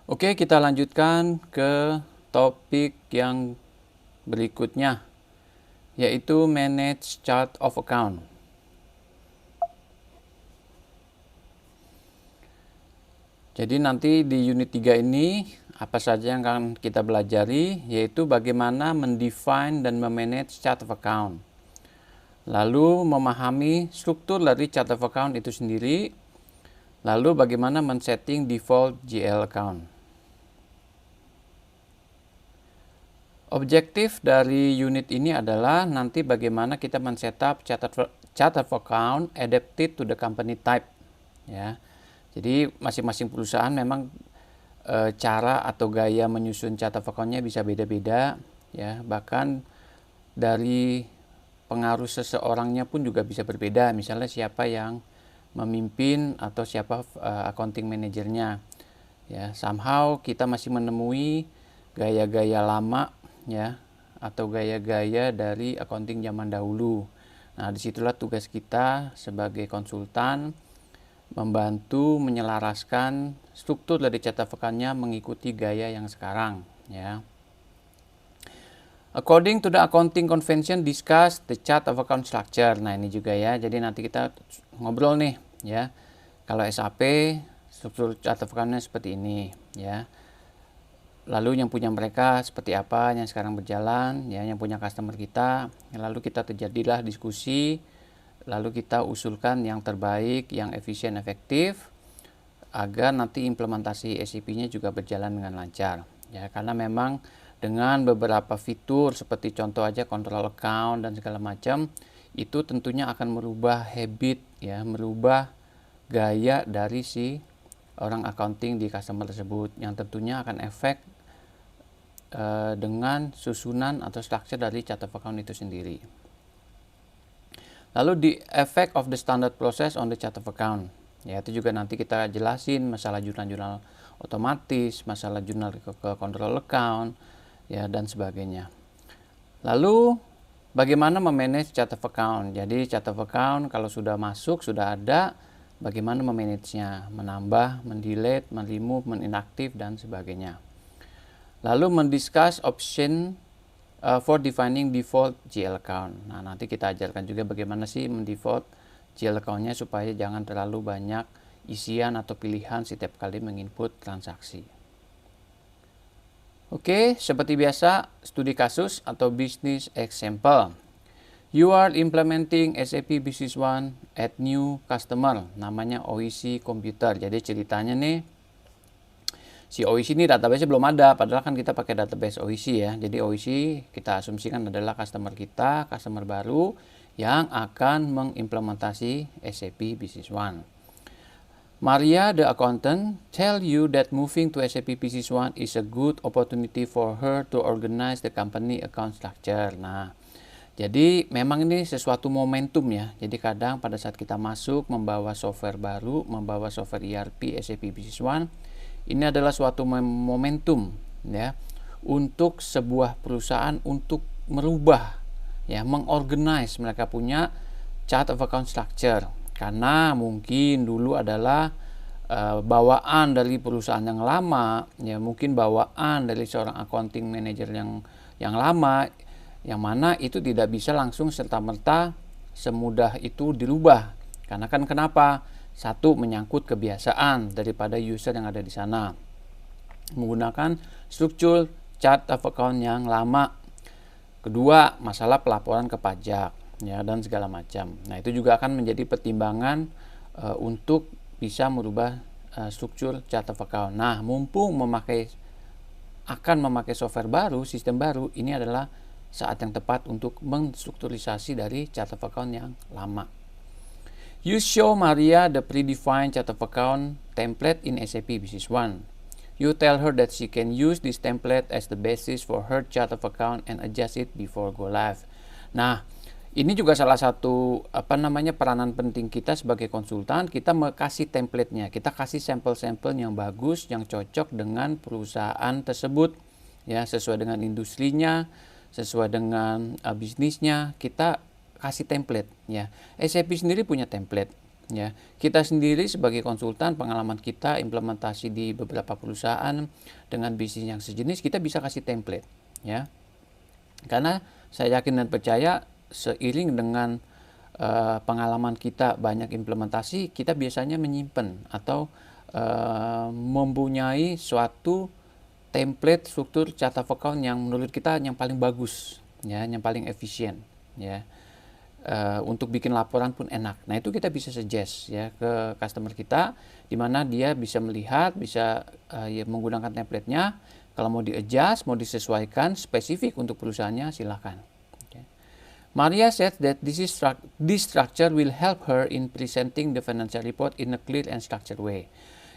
Oke, kita lanjutkan ke topik yang berikutnya, yaitu Manage Chart of Account. Jadi nanti di unit 3 ini, apa saja yang akan kita pelajari, yaitu bagaimana mendefine dan memanage chart of account. Lalu memahami struktur dari chart of account itu sendiri, lalu bagaimana men-setting default GL account. Objektif dari unit ini adalah nanti bagaimana kita men-setup chart of account adapted to the company type. Ya. Jadi masing-masing perusahaan memang cara atau gaya menyusun chart of account-nya bisa beda-beda, ya. Bahkan dari pengaruh seseorangnya pun juga bisa berbeda. Misalnya siapa yang memimpin atau siapa accounting manajernya. Ya, somehow kita masih menemui gaya-gaya lama, ya, atau gaya-gaya dari accounting zaman dahulu. Nah, disitulah tugas kita sebagai konsultan membantu menyelaraskan struktur dari chart of account-nya mengikuti gaya yang sekarang, ya. According to the accounting convention, discuss the chart of account structure. Nah, ini juga ya. Jadi nanti kita ngobrol nih, ya. Kalau SAP struktur chart of account-nya seperti ini, ya. Lalu yang punya mereka seperti apa yang sekarang berjalan, ya, yang punya customer kita. Lalu kita terjadilah diskusi, lalu kita usulkan yang terbaik, yang efisien, efektif, agar nanti implementasi SAP-nya juga berjalan dengan lancar. Ya, karena memang dengan beberapa fitur seperti contoh aja control account dan segala macam, itu tentunya akan merubah habit, ya, merubah gaya dari si orang accounting di customer tersebut, yang tentunya akan efek dengan susunan atau structure dari chart of account itu sendiri. Lalu the effect of the standard process on the chart of account. Ya, itu juga nanti kita jelasin masalah jurnal-jurnal otomatis, masalah jurnal ke control account, ya, dan sebagainya. Lalu bagaimana memanage chart of account. Jadi chart of account kalau sudah masuk, sudah ada, bagaimana memanagenya, menambah, mendelete, remove, meninaktif, dan sebagainya. Lalu mendiscuss option for defining default GL account. Nah, nanti kita ajarkan juga bagaimana sih mendefault GL account-nya supaya jangan terlalu banyak isian atau pilihan setiap kali menginput transaksi. Oke, seperti biasa, studi kasus atau business example. You are implementing SAP Business One at new customer, namanya OEC Computer. Jadi ceritanya nih, si OEC ini database belum ada, padahal kan kita pakai database OEC ya. Jadi OEC kita asumsikan adalah customer kita, customer baru yang akan mengimplementasi SAP Business One. Maria, the accountant, tell you that moving to SAP Business One is a good opportunity for her to organize the company account structure. Nah, jadi memang ini sesuatu momentum ya. Jadi kadang pada saat kita masuk membawa software baru, membawa software ERP SAP Business One, ini adalah suatu momentum ya untuk sebuah perusahaan untuk merubah, ya, mengorganize mereka punya chart of account structure, karena mungkin dulu adalah bawaan dari perusahaan yang lama, ya, mungkin bawaan dari seorang accounting manager yang lama, yang mana itu tidak bisa langsung serta-merta semudah itu dirubah. Karena kan kenapa? Satu, menyangkut kebiasaan daripada user yang ada di sana menggunakan struktur chart of account yang lama. Kedua, masalah pelaporan ke pajak, ya, dan segala macam. Nah, itu juga akan menjadi pertimbangan untuk bisa merubah struktur chart of account. Nah, mumpung akan memakai software baru, sistem baru, ini adalah saat yang tepat untuk menstrukturisasi dari chart of account yang lama. You show Maria the predefined chart of account template in SAP Business One. You tell her that she can use this template as the basis for her chart of account and adjust it before go live. Nah, ini juga salah satu peranan penting kita sebagai konsultan. Kita kasih template-nya, kita kasih sampel-sampel yang bagus, yang cocok dengan perusahaan tersebut, ya, sesuai dengan industrinya, sesuai dengan bisnisnya. Kita kasih template, ya. SAP sendiri punya template. Ya, kita sendiri sebagai konsultan, pengalaman kita implementasi di beberapa perusahaan dengan bisnis yang sejenis, kita bisa kasih template, ya. Karena saya yakin dan percaya seiring dengan pengalaman kita banyak implementasi, kita biasanya menyimpan atau mempunyai suatu template struktur chart of account yang menurut kita yang paling bagus, ya, yang paling efisien, ya. Untuk bikin laporan pun enak. Nah, itu kita bisa suggest ya ke customer kita, di mana dia bisa melihat, bisa ya, menggunakan template-nya. Kalau mau di-adjust, mau disesuaikan spesifik untuk perusahaannya, silahkan. Okay. Maria said that this structure will help her in presenting the financial report in a clear and structured way.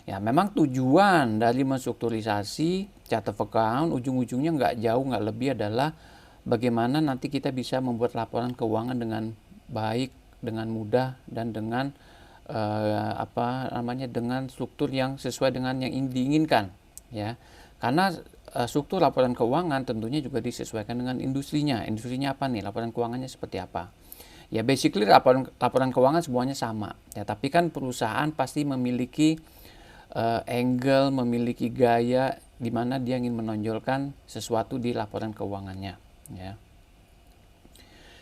Ya, memang tujuan dari menstrukturisasi chart of account ujung-ujungnya nggak jauh, nggak lebih adalah bagaimana nanti kita bisa membuat laporan keuangan dengan baik, dengan mudah, dan dengan dengan struktur yang sesuai dengan yang diinginkan, ya. Karena struktur laporan keuangan tentunya juga disesuaikan dengan industrinya. Industrinya apa nih? Laporan keuangannya seperti apa? Ya, basically laporan keuangan semuanya sama, ya. Tapi kan perusahaan pasti memiliki angle, memiliki gaya di mana dia ingin menonjolkan sesuatu di laporan keuangannya. Yeah.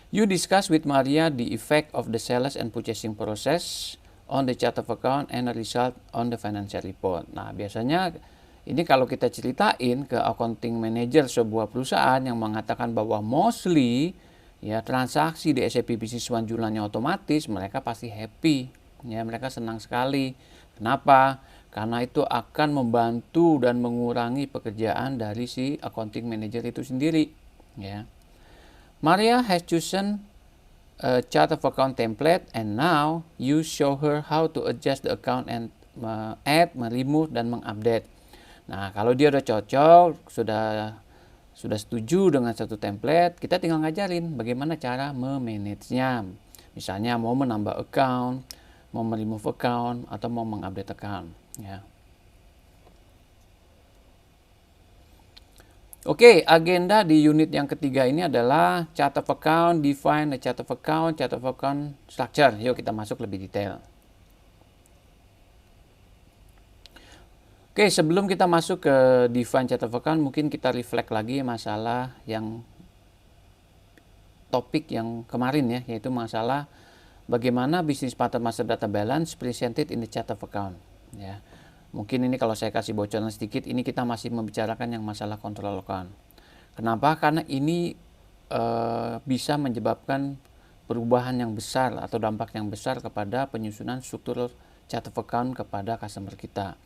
You discuss with Maria the effect of the sales and purchasing process on the chart of account and the result on the financial report. Nah, biasanya ini kalau kita ceritain ke accounting manager sebuah perusahaan yang mengatakan bahwa mostly ya transaksi di SAP Business One jurnalnya otomatis, mereka pasti happy. Ya, mereka senang sekali. Kenapa? Karena itu akan membantu dan mengurangi pekerjaan dari si accounting manager itu sendiri. Ya. Maria has chosen a chart of account template and now you show her how to adjust the account and add, remove, dan mengupdate. Nah, kalau dia udah cocok, sudah setuju dengan satu template, kita tinggal ngajarin bagaimana cara memanagenya. Misalnya mau menambah account, mau remove account, atau mau mengupdate account. Ya. Oke, agenda di unit yang ketiga ini adalah chart of account, define the chart of account structure. Yuk kita masuk lebih detail. Oke, sebelum kita masuk ke define chart of account, mungkin kita reflect lagi masalah yang topik yang kemarin ya, yaitu masalah bagaimana business partner master data balance presented in the chart of account. Ya. Mungkin ini kalau saya kasih bocoran sedikit, ini kita masih membicarakan yang masalah control account. Kenapa? Karena ini bisa menyebabkan perubahan yang besar atau dampak yang besar kepada penyusunan struktur chart of account kepada customer kita.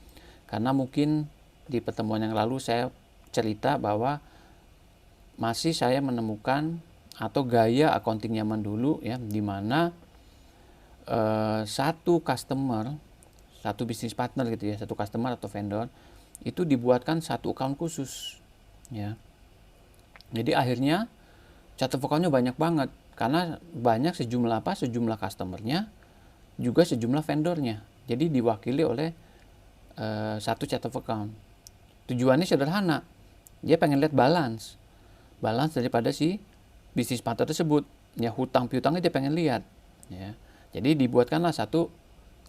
Karena mungkin di pertemuan yang lalu saya cerita bahwa masih saya menemukan atau gaya accounting zaman dulu ya, di mana satu customer, satu bisnis partner gitu ya, satu customer atau vendor itu dibuatkan satu account khusus ya. Jadi akhirnya chart of account-nya banyak banget karena banyak sejumlah customernya juga sejumlah vendornya. Jadi diwakili oleh satu chart of account. Tujuannya sederhana, dia pengen lihat balance daripada si bisnis partner tersebut ya, hutang piutangnya dia pengen lihat ya. Jadi dibuatkanlah satu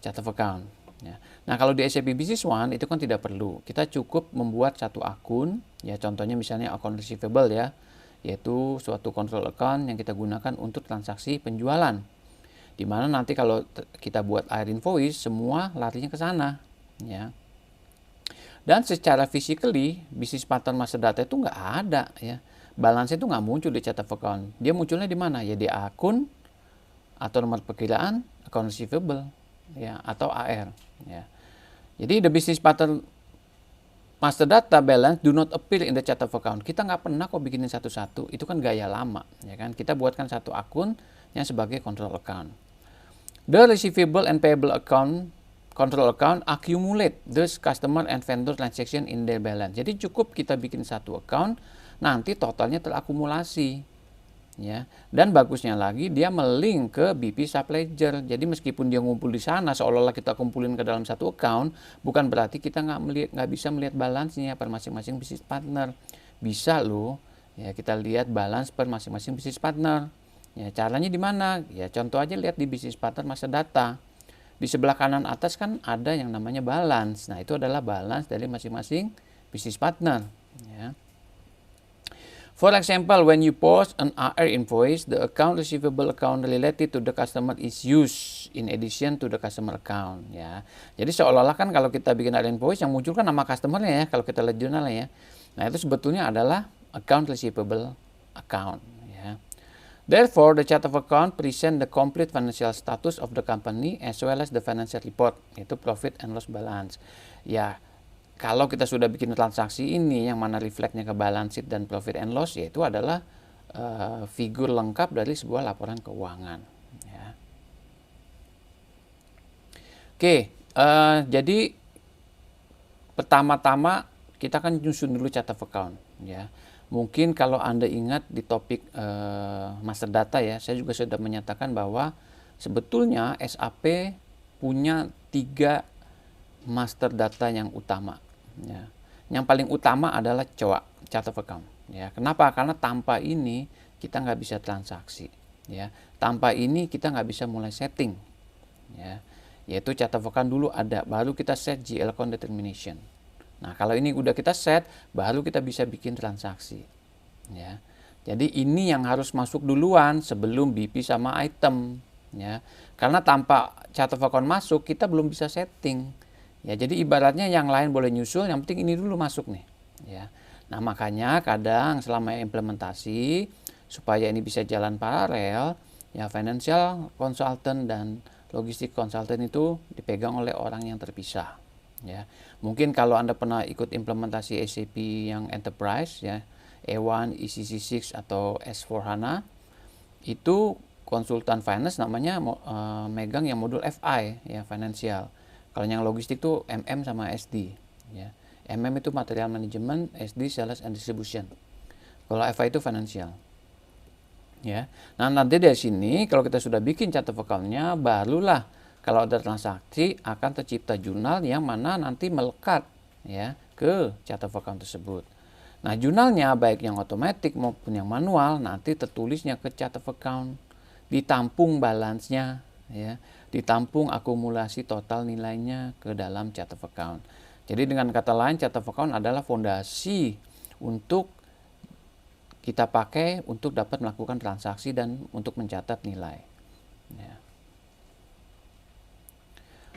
chart of account. Ya. Nah, kalau di SAP Business One itu kan tidak perlu. Kita cukup membuat satu akun, ya contohnya misalnya account receivable ya, yaitu suatu control account yang kita gunakan untuk transaksi penjualan. Dimana nanti kalau kita buat air invoice, semua larinya ke sana. Ya. Dan secara physically, business partner master data itu nggak ada ya. Balance itu nggak muncul di chart of account. Dia munculnya di mana? Ya di akun atau nomor perkiraan account receivable ya, atau AR ya. Jadi the business partner master data balance do not appear in the chart of account. Kita nggak pernah kok bikinin satu-satu, itu kan gaya lama ya kan. Kita buatkan satu akun yang sebagai control account. The receivable and payable account control account accumulate those customer and vendor transaction in their balance. Jadi cukup kita bikin satu account, nanti totalnya terakumulasi. Ya, dan bagusnya lagi dia melink ke BP Subledger. Jadi meskipun dia ngumpul di sana seolah-olah kita kumpulin ke dalam satu account, bukan berarti kita nggak bisa melihat balance-nya per masing-masing bisnis partner. Bisa loh, ya kita lihat balance per masing-masing bisnis partner. Ya caranya di mana? Ya contoh aja lihat di bisnis partner master data. Di sebelah kanan atas kan ada yang namanya balance. Nah, itu adalah balance dari masing-masing business partner. Ya. For example, when you post an AR invoice, the account receivable account related to the customer is used in addition to the customer account. Ya. Jadi seolah-olah kan kalau kita bikin AR invoice yang muncul kan nama customernya ya, kalau kita lihat jurnalnya ya. Nah, itu sebetulnya adalah account receivable account. Ya. Therefore, the chart of account present the complete financial status of the company as well as the financial report, yaitu profit and loss balance. Ya, kalau kita sudah bikin transaksi ini yang mana refleksnya ke balance sheet dan profit and loss, yaitu adalah figur lengkap dari sebuah laporan keuangan. Ya. Oke, jadi pertama-tama kita kan nyusun dulu chart of account. Ya. Mungkin kalau Anda ingat di topik master data ya, saya juga sudah menyatakan bahwa sebetulnya SAP punya 3 master data yang utama. Ya. Yang paling utama adalah chart of account. Ya. Kenapa? Karena tanpa ini kita nggak bisa transaksi. Ya. Tanpa ini kita nggak bisa mulai setting. Ya. Yaitu chart of account dulu ada, baru kita set GL account determination. Nah, kalau ini udah kita set, baru kita bisa bikin transaksi. Ya. Jadi ini yang harus masuk duluan sebelum BP sama item. Ya. Karena tanpa chart of account masuk, kita belum bisa setting. Ya, jadi ibaratnya yang lain boleh nyusul, yang penting ini dulu masuk nih. Ya. Nah, makanya kadang selama implementasi, supaya ini bisa jalan paralel, ya financial consultant dan logistik consultant itu dipegang oleh orang yang terpisah. Ya. Mungkin kalau Anda pernah ikut implementasi SAP yang enterprise, ya, E1, ECC6 atau S4HANA, itu konsultan finance namanya megang yang modul FI, ya, financial. Kalau yang logistik tuh MM sama SD. Ya. MM itu material management, SD sales and distribution. Kalau FI itu financial. Ya. Nah, nanti dari sini kalau kita sudah bikin chart of account-nya, barulah kalau ada transaksi akan tercipta jurnal yang mana nanti melekat ya ke chart of account tersebut. Nah, jurnalnya baik yang otomatis maupun yang manual nanti tertulisnya ke chart of account, ditampung balance-nya ya, ditampung akumulasi total nilainya ke dalam chart of account. Jadi dengan kata lain, chart of account adalah fondasi untuk kita pakai untuk dapat melakukan transaksi dan untuk mencatat nilai. Ya.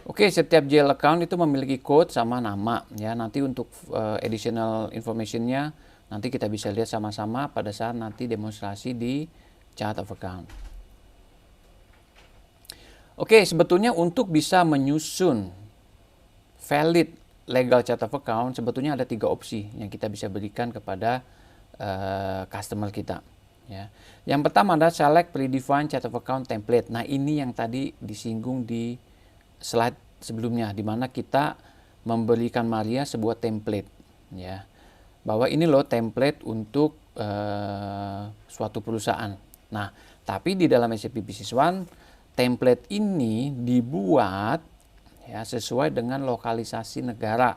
Oke, setiap GL account itu memiliki code sama nama. Ya, nanti untuk additional information-nya nanti kita bisa lihat sama-sama pada saat nanti demonstrasi di chart of account. Oke, sebetulnya untuk bisa menyusun valid legal chart of account, sebetulnya ada 3 opsi yang kita bisa berikan kepada customer kita. Ya. Yang pertama adalah select predefined chart of account template. Nah, ini yang tadi disinggung di slide sebelumnya, di mana kita memberikan Maria sebuah template. Ya. Bahwa ini loh template untuk suatu perusahaan. Nah, tapi di dalam SAP Business One, template ini dibuat ya sesuai dengan lokalisasi negara.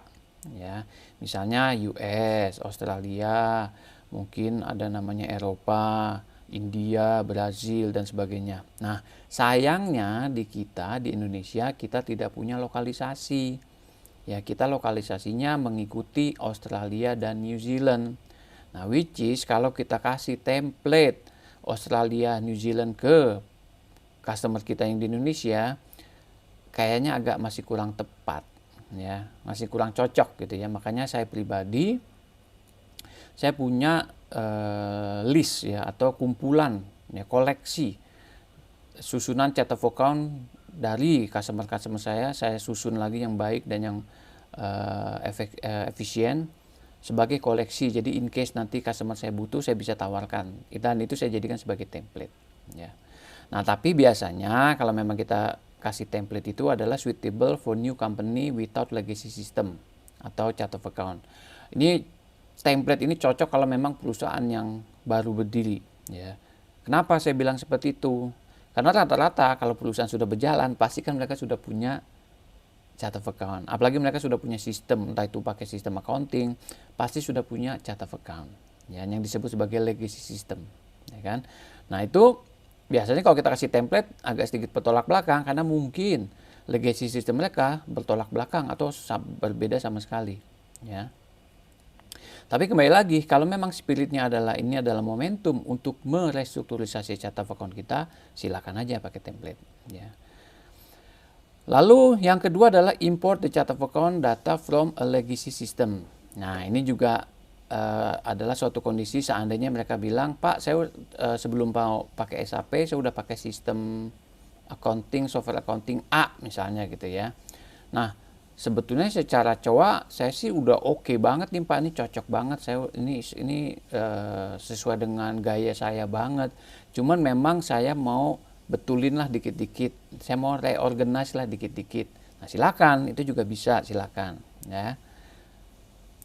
Ya, misalnya US, Australia, mungkin ada namanya Eropa, India, Brazil, dan sebagainya. Nah, sayangnya di kita, di Indonesia, kita tidak punya lokalisasi. Ya, kita lokalisasinya mengikuti Australia dan New Zealand. Nah, which is kalau kita kasih template Australia, New Zealand ke customer kita yang di Indonesia, kayaknya agak masih kurang tepat. Ya, masih kurang cocok gitu ya. Makanya saya pribadi, saya punya list ya atau kumpulan ya, koleksi susunan chart of account dari customer saya susun lagi yang baik dan yang efisien sebagai koleksi. Jadi in case nanti customer saya butuh, saya bisa tawarkan. Dan itu saya jadikan sebagai template. Ya. Nah, tapi biasanya kalau memang kita kasih template itu adalah suitable for new company without legacy system atau chart of account. Ini template ini cocok kalau memang perusahaan yang baru berdiri. Ya. Kenapa saya bilang seperti itu? Karena rata-rata kalau perusahaan sudah berjalan, pasti kan mereka sudah punya chart of account. Apalagi mereka sudah punya sistem, entah itu pakai sistem accounting, pasti sudah punya chart of account. Ya, yang disebut sebagai legacy system. Ya kan? Nah, itu biasanya kalau kita kasih template agak sedikit bertolak belakang karena mungkin legacy system mereka bertolak belakang atau berbeda sama sekali, ya. Tapi kembali lagi, kalau memang spiritnya adalah ini adalah momentum untuk merestrukturisasi chart of account kita, silakan aja pakai template, ya. Lalu yang kedua adalah import the chart of account data from a legacy system. Nah, ini juga adalah suatu kondisi seandainya mereka bilang, Pak, saya sebelum mau pakai SAP, saya udah pakai sistem accounting, software accounting A misalnya gitu ya. Nah, sebetulnya secara coba saya sih udah oke banget nih Pak, ini cocok banget, saya ini sesuai dengan gaya saya banget. Cuman memang saya mau betulin lah dikit-dikit, saya mau reorganize lah dikit-dikit. Nah, silakan, itu juga bisa, silakan ya.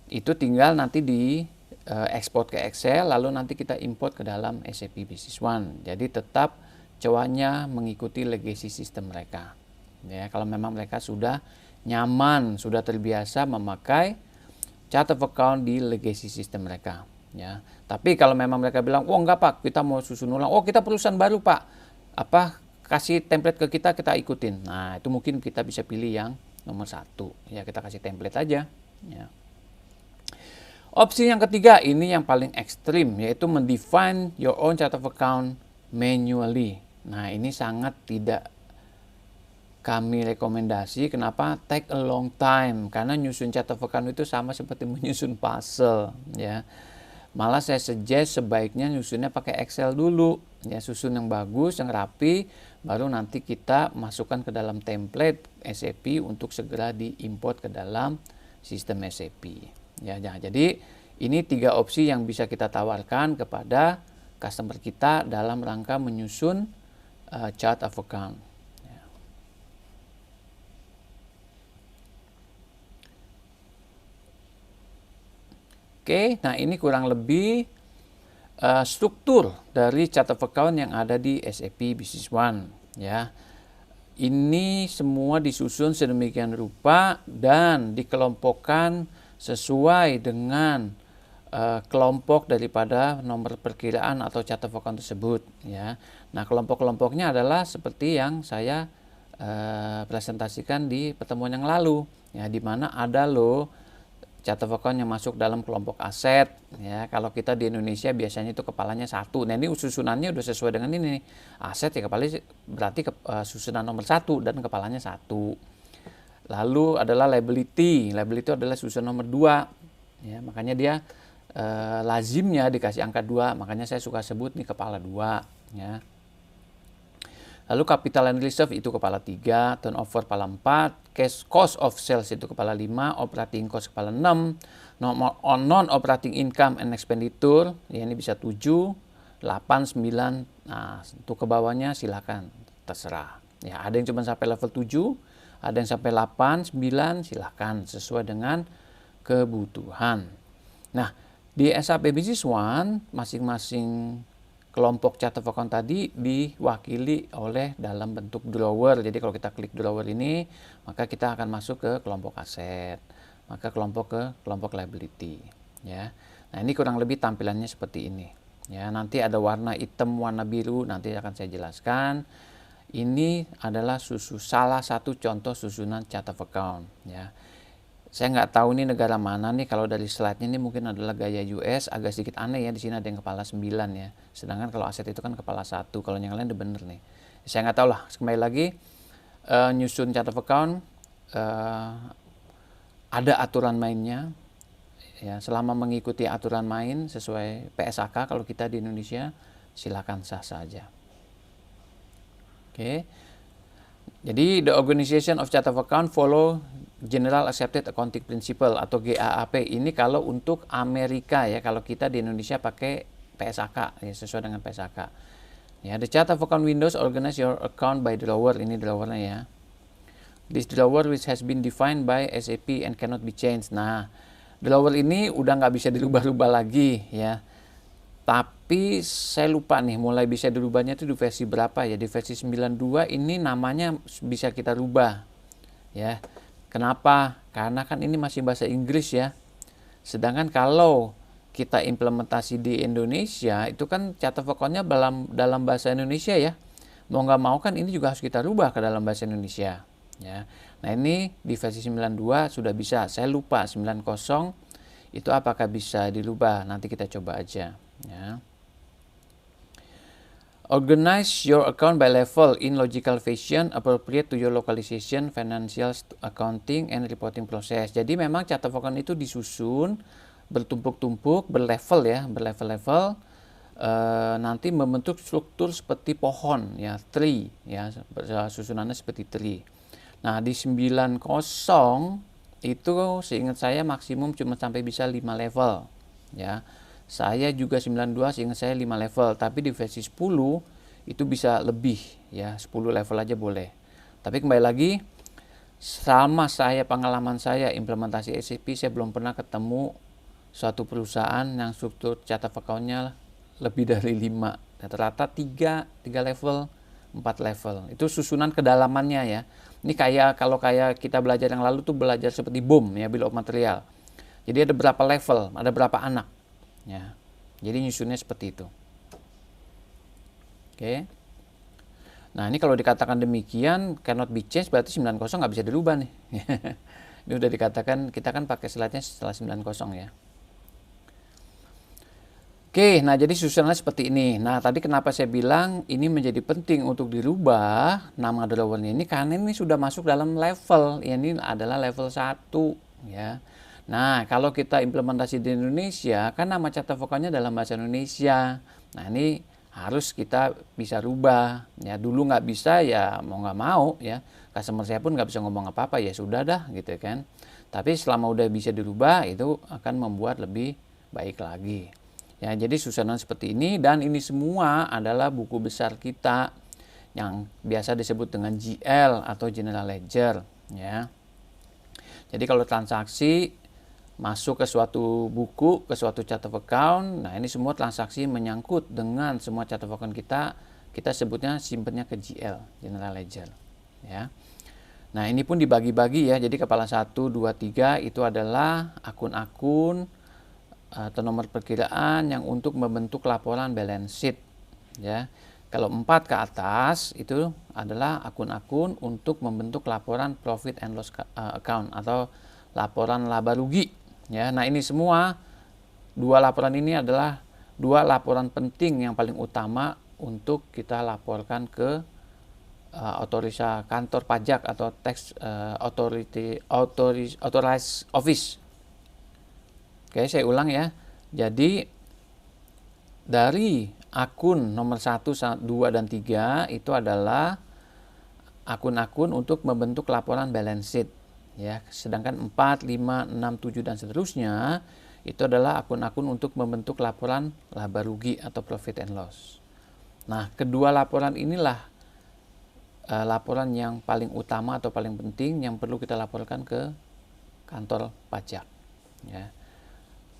Itu tinggal nanti di ekspor ke Excel, lalu nanti kita import ke dalam SAP Business One. Jadi tetap cowoknya mengikuti legacy system mereka. Ya, kalau memang mereka sudah nyaman, sudah terbiasa memakai chart of account di legacy system mereka. Ya, tapi kalau memang mereka bilang, oh enggak Pak, kita mau susun ulang, oh kita perusahaan baru Pak, apa kasih template ke kita ikutin. Nah, itu mungkin kita bisa pilih yang nomor 1. Ya, kita kasih template aja. Ya. Opsi yang ketiga ini yang paling ekstrim, yaitu mendefine your own chart of account manually. Nah, ini sangat tidak kami rekomendasi. Kenapa? Take a long time, karena nyusun chart of account itu sama seperti menyusun puzzle, ya. Malah saya suggest sebaiknya nyusunnya pakai Excel dulu, ya, susun yang bagus, yang rapi, baru nanti kita masukkan ke dalam template SAP untuk segera diimport ke dalam sistem SAP. Ya, jadi ini 3 opsi yang bisa kita tawarkan kepada customer kita dalam rangka menyusun chart of account. Ya. Oke, nah ini kurang lebih struktur dari chart of account yang ada di SAP Business One. Ya, ini semua disusun sedemikian rupa dan dikelompokkan sesuai dengan kelompok daripada nomor perkiraan atau chart of account tersebut, ya. Nah, kelompok-kelompoknya adalah seperti yang saya presentasikan di pertemuan yang lalu, ya, di mana ada loh chart of account yang masuk dalam kelompok aset, ya. Kalau kita di Indonesia biasanya itu kepalanya 1. Nah, ini susunannya udah sesuai dengan ini nih. Aset ya kepalanya berarti susunan nomor 1 dan kepalanya 1. Lalu adalah liability. Liability adalah susunan nomor 2. Ya, makanya dia lazimnya dikasih angka 2. Makanya saya suka sebut nih kepala 2. Ya. Lalu capital and reserve itu kepala 3. Turnover kepala 4. Cash cost of sales itu kepala 5. Operating cost kepala 6. Non-operating income and expenditure. Ya, ini bisa 7, 8, 9. Nah, untuk ke bawahnya silakan. Terserah. Ya, ada yang cuma sampai level 7. Ada yang sampai 8, 9, silahkan sesuai dengan kebutuhan. Nah, di SAP Business One, masing-masing kelompok chart of account tadi diwakili oleh dalam bentuk drawer. Jadi kalau kita klik drawer ini, maka kita akan masuk ke kelompok aset, maka ke kelompok liability. Ya. Nah, ini kurang lebih tampilannya seperti ini. Ya, nanti ada warna hitam, warna biru, nanti akan saya jelaskan. Ini adalah salah satu contoh susunan chart of account. Ya, saya nggak tahu ini negara mana nih. Kalau dari slide-nya ini mungkin adalah gaya US, agak sedikit aneh ya. Di sini ada yang kepala 9 ya. Sedangkan kalau aset itu kan kepala 1. Kalau yang lain udah bener nih. Saya nggak tahu lah. Kembali lagi nyusun chart of account ada aturan mainnya. Ya, selama mengikuti aturan main sesuai PSAK kalau kita di Indonesia, silakan sah saja. Oke. Jadi the organization of chart of account follow General Accepted Accounting Principle atau GAAP. Ini kalau untuk Amerika ya, kalau kita di Indonesia pakai PSAK ya, sesuai dengan PSAK. Ya, the chart of account windows organize your account by drawer. Ini drawernya ya. This drawer which has been defined by SAP and cannot be changed. Nah, drawer ini udah nggak bisa dirubah-rubah lagi ya. Tapi saya lupa nih mulai bisa dirubahnya itu di versi berapa ya. Di versi 92 ini namanya bisa kita rubah. Ya. Kenapa? Karena kan ini masih bahasa Inggris ya. Sedangkan kalau kita implementasi di Indonesia itu kan chart of account-nya dalam bahasa Indonesia ya. Mau nggak mau kan ini juga harus kita rubah ke dalam bahasa Indonesia. Ya. Nah, ini di versi 92 sudah bisa. Saya lupa 90 itu apakah bisa dirubah. Nanti kita coba aja, ya. Organize your account by level in logical fashion appropriate to your localization, financial, accounting, and reporting process. Jadi memang chart of account itu disusun bertumpuk-tumpuk, berlevel ya, berlevel-level, nanti membentuk struktur seperti pohon ya, tree ya, susunannya seperti tree. Nah, di 90 itu seingat saya maksimum cuma sampai bisa 5 level ya. Saya juga 92 seingat saya 5 level, tapi di versi 10 itu bisa lebih ya, 10 level aja boleh. Tapi kembali lagi, sama pengalaman saya implementasi SAP, saya belum pernah ketemu suatu perusahaan yang struktur chart of account-nya lebih dari 5. Rata-rata 3 level, 4 level. Itu susunan kedalamannya ya. Ini kalau kita belajar yang lalu tuh belajar seperti BOM ya, bill of material. Jadi ada berapa level, ada berapa anak. Ya, jadi nyusunnya seperti itu. Oke. Nah, ini kalau dikatakan demikian cannot be changed, berarti 90 nggak bisa dirubah nih. Ini udah dikatakan, kita kan pakai slide-nya setelah 90 ya. Oke, nah jadi susunannya seperti ini. Nah, tadi kenapa saya bilang ini menjadi penting untuk dirubah nama drawernya ini, karena ini sudah masuk dalam level. Ini adalah level 1 ya. Nah, kalau kita implementasi di Indonesia, kan nama chart of account-nya dalam bahasa Indonesia. Nah, ini harus kita bisa rubah. Ya, dulu nggak bisa, ya mau nggak mau ya. Customer saya pun nggak bisa ngomong apa-apa, ya sudah dah gitu kan. Tapi selama udah bisa dirubah, itu akan membuat lebih baik lagi. Ya, jadi susunan seperti ini, dan ini semua adalah buku besar kita yang biasa disebut dengan GL atau General Ledger ya. Jadi kalau transaksi masuk ke suatu buku, ke suatu chart of account, nah ini semua transaksi menyangkut dengan semua chart of account kita sebutnya simpennya ke GL, General Ledger ya. Nah, ini pun dibagi-bagi ya. Jadi kepala 1, 2, 3 itu adalah akun-akun atau nomor perkiraan yang untuk membentuk laporan balance sheet ya. Kalau 4 ke atas itu adalah akun-akun untuk membentuk laporan profit and loss account atau laporan laba rugi ya. Nah, ini semua dua laporan ini adalah dua laporan penting yang paling utama untuk kita laporkan ke otorisa kantor pajak atau tax authorized office. Oke, saya ulang ya. Jadi dari akun nomor 1, 2, dan 3 itu adalah akun-akun untuk membentuk laporan balance sheet ya. Sedangkan 4, 5, 6, 7 dan seterusnya itu adalah akun-akun untuk membentuk laporan laba rugi atau profit and loss. Nah, kedua laporan inilah laporan yang paling utama atau paling penting yang perlu kita laporkan ke kantor pajak ya.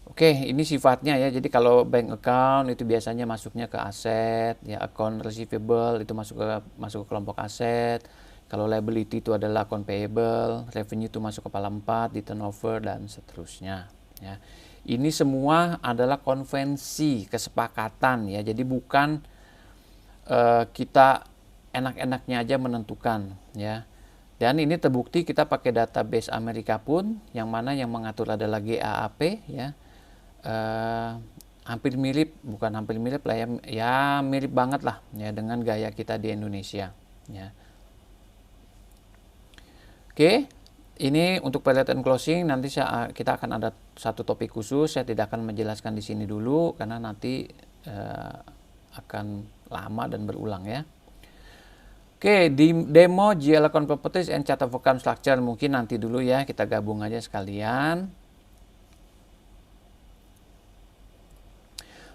Oke, ini sifatnya ya. Jadi kalau bank account itu biasanya masuknya ke aset, ya account receivable itu masuk ke kelompok aset. Kalau liability itu adalah account payable, revenue itu masuk kepala 4 di turnover dan seterusnya ya. Ini semua adalah konvensi, kesepakatan ya. Jadi bukan kita enak-enaknya aja menentukan ya. Dan ini terbukti kita pakai database Amerika pun, yang mana yang mengatur adalah GAAP ya. Hampir mirip, bukan hampir mirip lah ya, mirip banget lah ya dengan gaya kita di Indonesia ya. Oke, ini untuk pelet and closing nanti kita akan ada satu topik khusus. Saya tidak akan menjelaskan di sini dulu karena nanti akan lama dan berulang ya. Oke, di demo GL account properties and chart of account structure mungkin nanti dulu ya, kita gabung aja sekalian.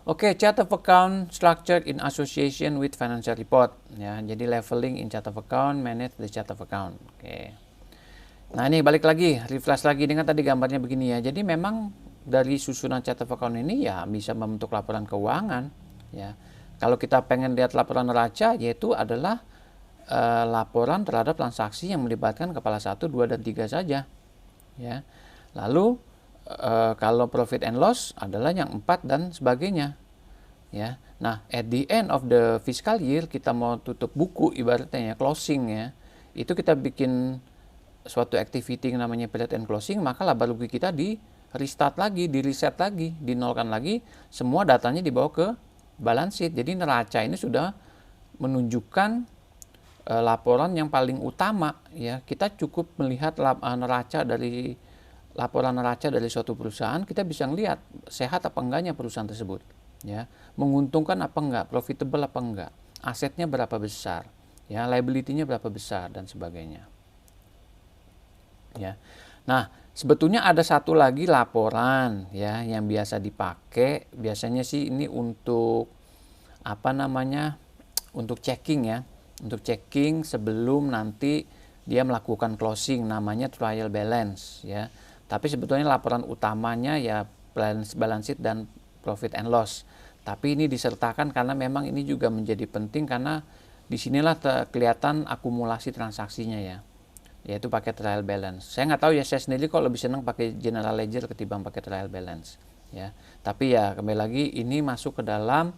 Oke, chart of account structured in association with financial report ya. Jadi leveling in chart of account, manage the chart of account. Oke. Nah, ini balik lagi, refresh lagi dengan tadi gambarnya begini ya. Jadi memang dari susunan chart of account ini ya bisa membentuk laporan keuangan ya. Kalau kita pengen lihat laporan neraca, yaitu adalah laporan terhadap transaksi yang melibatkan kepala 1, 2, dan 3 saja ya. Lalu kalau profit and loss adalah yang 4 dan sebagainya ya. Nah, at the end of the fiscal year kita mau tutup buku ibaratnya ya, closing ya, itu kita bikin suatu activity yang namanya period end closing, maka laba rugi kita di restart lagi, di reset lagi, dinolkan lagi, semua datanya dibawa ke balance sheet. Jadi neraca ini sudah menunjukkan laporan yang paling utama, ya. Kita cukup melihat neraca dari laporan neraca dari suatu perusahaan, kita bisa melihat sehat apa enggaknya perusahaan tersebut, ya. Menguntungkan apa enggak, profitable apa enggak, asetnya berapa besar, ya, liability-nya berapa besar dan sebagainya. Ya. Nah, sebetulnya ada satu lagi laporan, ya, yang biasa dipakai. Biasanya sih ini untuk apa namanya? Untuk checking, ya. Untuk checking sebelum nanti dia melakukan closing, namanya trial balance, ya. Tapi sebetulnya laporan utamanya ya balance sheet dan profit and loss. Tapi ini disertakan karena memang ini juga menjadi penting karena disinilah kelihatan akumulasi transaksinya, ya. Yaitu pakai trial balance. Saya nggak tahu ya, saya sendiri kok lebih senang pakai general ledger ketimbang pakai trial balance, ya. Tapi ya kembali lagi ini masuk ke dalam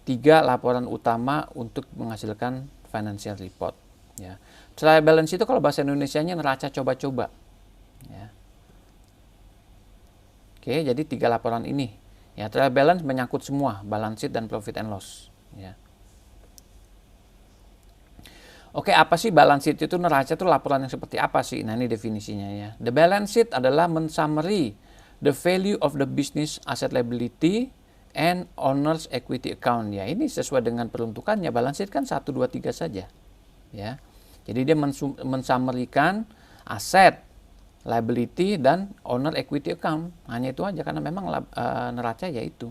3 laporan utama untuk menghasilkan financial report, ya. Trial balance itu kalau bahasa Indonesianya neraca coba-coba, ya. Oke, jadi 3 laporan ini, ya. Trial balance menyangkut semua balance sheet dan profit and loss, ya. Oke, apa sih balance sheet itu? Neraca itu laporan yang seperti apa sih? Nah, ini definisinya, ya. The balance sheet adalah mensummary the value of the business asset liability and owner's equity account. Ya, ini sesuai dengan peruntukannya. Balance sheet kan 1, 2, 3 saja, ya. Jadi dia mensummarikan aset, liability, dan owner equity account. Hanya itu aja karena memang neraca ya itu.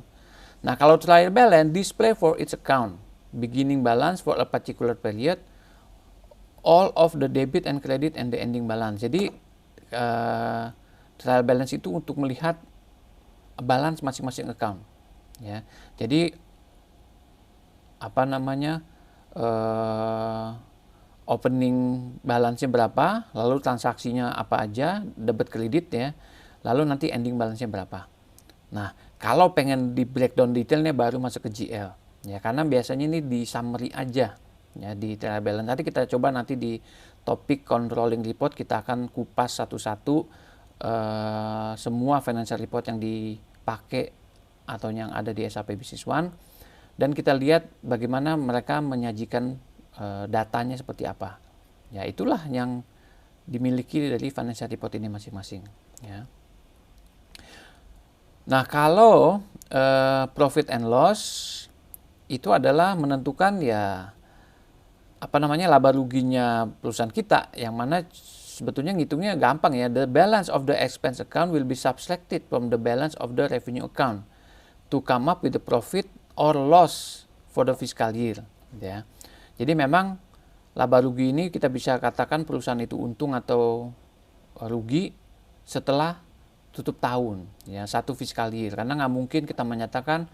Nah, kalau trial balance display for each account, beginning balance for a particular period, all of the debit and credit and the ending balance. Jadi trial balance itu untuk melihat balance masing-masing account, ya. Jadi apa namanya, opening balance-nya berapa, lalu transaksinya apa aja, debit kredit, ya, lalu nanti ending balance-nya berapa. Nah, kalau pengen di breakdown detailnya baru masuk ke GL, ya, karena biasanya ini di summary aja, ya, di trial balance. Nanti kita coba nanti di topik controlling report kita akan kupas satu-satu semua financial report yang dipakai atau yang ada di SAP Business One, dan kita lihat bagaimana mereka menyajikan datanya seperti apa. Ya, itulah yang dimiliki dari financial report ini masing-masing, ya. Nah, kalau profit and loss itu adalah menentukan, ya, apa namanya, laba ruginya perusahaan kita, yang mana sebetulnya ngitungnya gampang, ya. The balance of the expense account will be subtracted from the balance of the revenue account to come up with the profit or loss for the fiscal year, ya. Jadi memang laba rugi ini kita bisa katakan perusahaan itu untung atau rugi setelah tutup tahun, ya, satu fiscal year. Karena nggak mungkin kita menyatakan,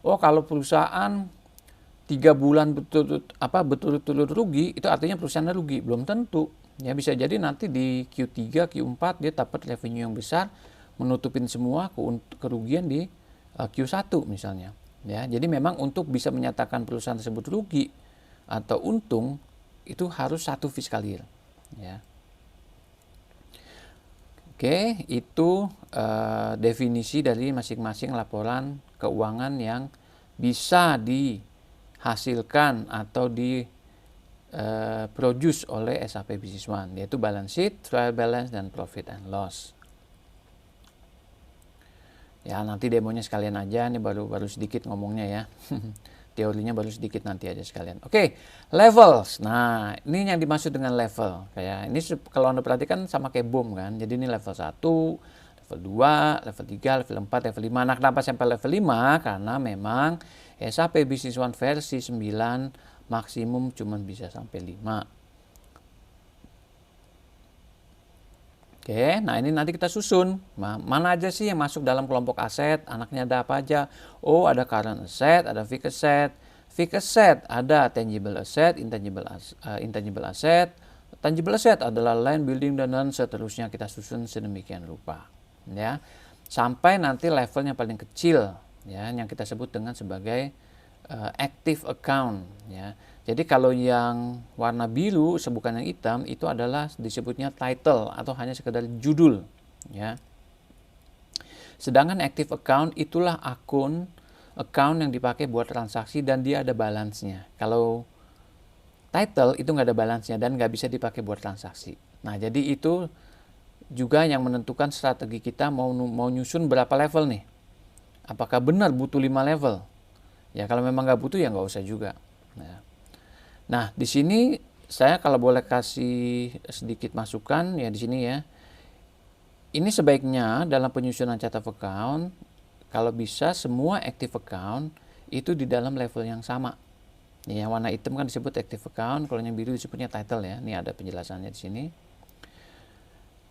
oh, kalau perusahaan 3 bulan betul-betul rugi, itu artinya perusahaannya rugi. Belum tentu, ya. Bisa jadi nanti di Q3, Q4 dia dapat revenue yang besar, menutupin semua kerugian di Q1 misalnya, ya. Jadi memang untuk bisa menyatakan perusahaan tersebut rugi atau untung itu harus satu fiscal year, ya. Oke, itu definisi dari masing-masing laporan keuangan yang bisa dihasilkan atau produce oleh SAP Business One, yaitu balance sheet, trial balance, dan profit and loss. Ya, nanti demonya sekalian aja, ini baru sedikit ngomongnya, ya. Teorinya baru sedikit, nanti aja sekalian. Oke, levels. Nah, ini yang dimaksud dengan level. Kayak ini kalau Anda perhatikan sama kayak BOM, kan. Jadi ini level 1, level 2, level 3, level 4, level 5. Nah, kenapa sampai level 5? Karena memang SAP Business One versi 9 maksimum cuma bisa sampai 5. Oke, nah ini nanti kita susun. Mana aja sih yang masuk dalam kelompok aset? Anaknya ada apa aja? Oh, ada current asset, ada fixed asset. Fixed asset ada tangible asset, intangible asset. Tangible asset adalah land, building, dan seterusnya kita susun sedemikian rupa, ya. Sampai nanti levelnya paling kecil, ya, yang kita sebut dengan sebagai active account ya. Jadi kalau yang warna biru bukan yang hitam itu adalah disebutnya title atau hanya sekedar judul ya. Sedangkan active account itulah account yang dipakai buat transaksi dan dia ada balance-nya. Kalau title itu nggak ada balance-nya dan nggak bisa dipakai buat transaksi. Nah, jadi itu juga yang menentukan strategi kita mau nyusun berapa level nih. Apakah benar butuh 5 level? Ya kalau memang nggak butuh ya nggak usah juga. Nah di sini saya kalau boleh kasih sedikit masukan ya di sini ya. Ini sebaiknya dalam penyusunan chart of account kalau bisa semua active account itu di dalam level yang sama. Yang warna hitam kan disebut active account, kalau yang biru disebutnya title ya. Ini ada penjelasannya di sini.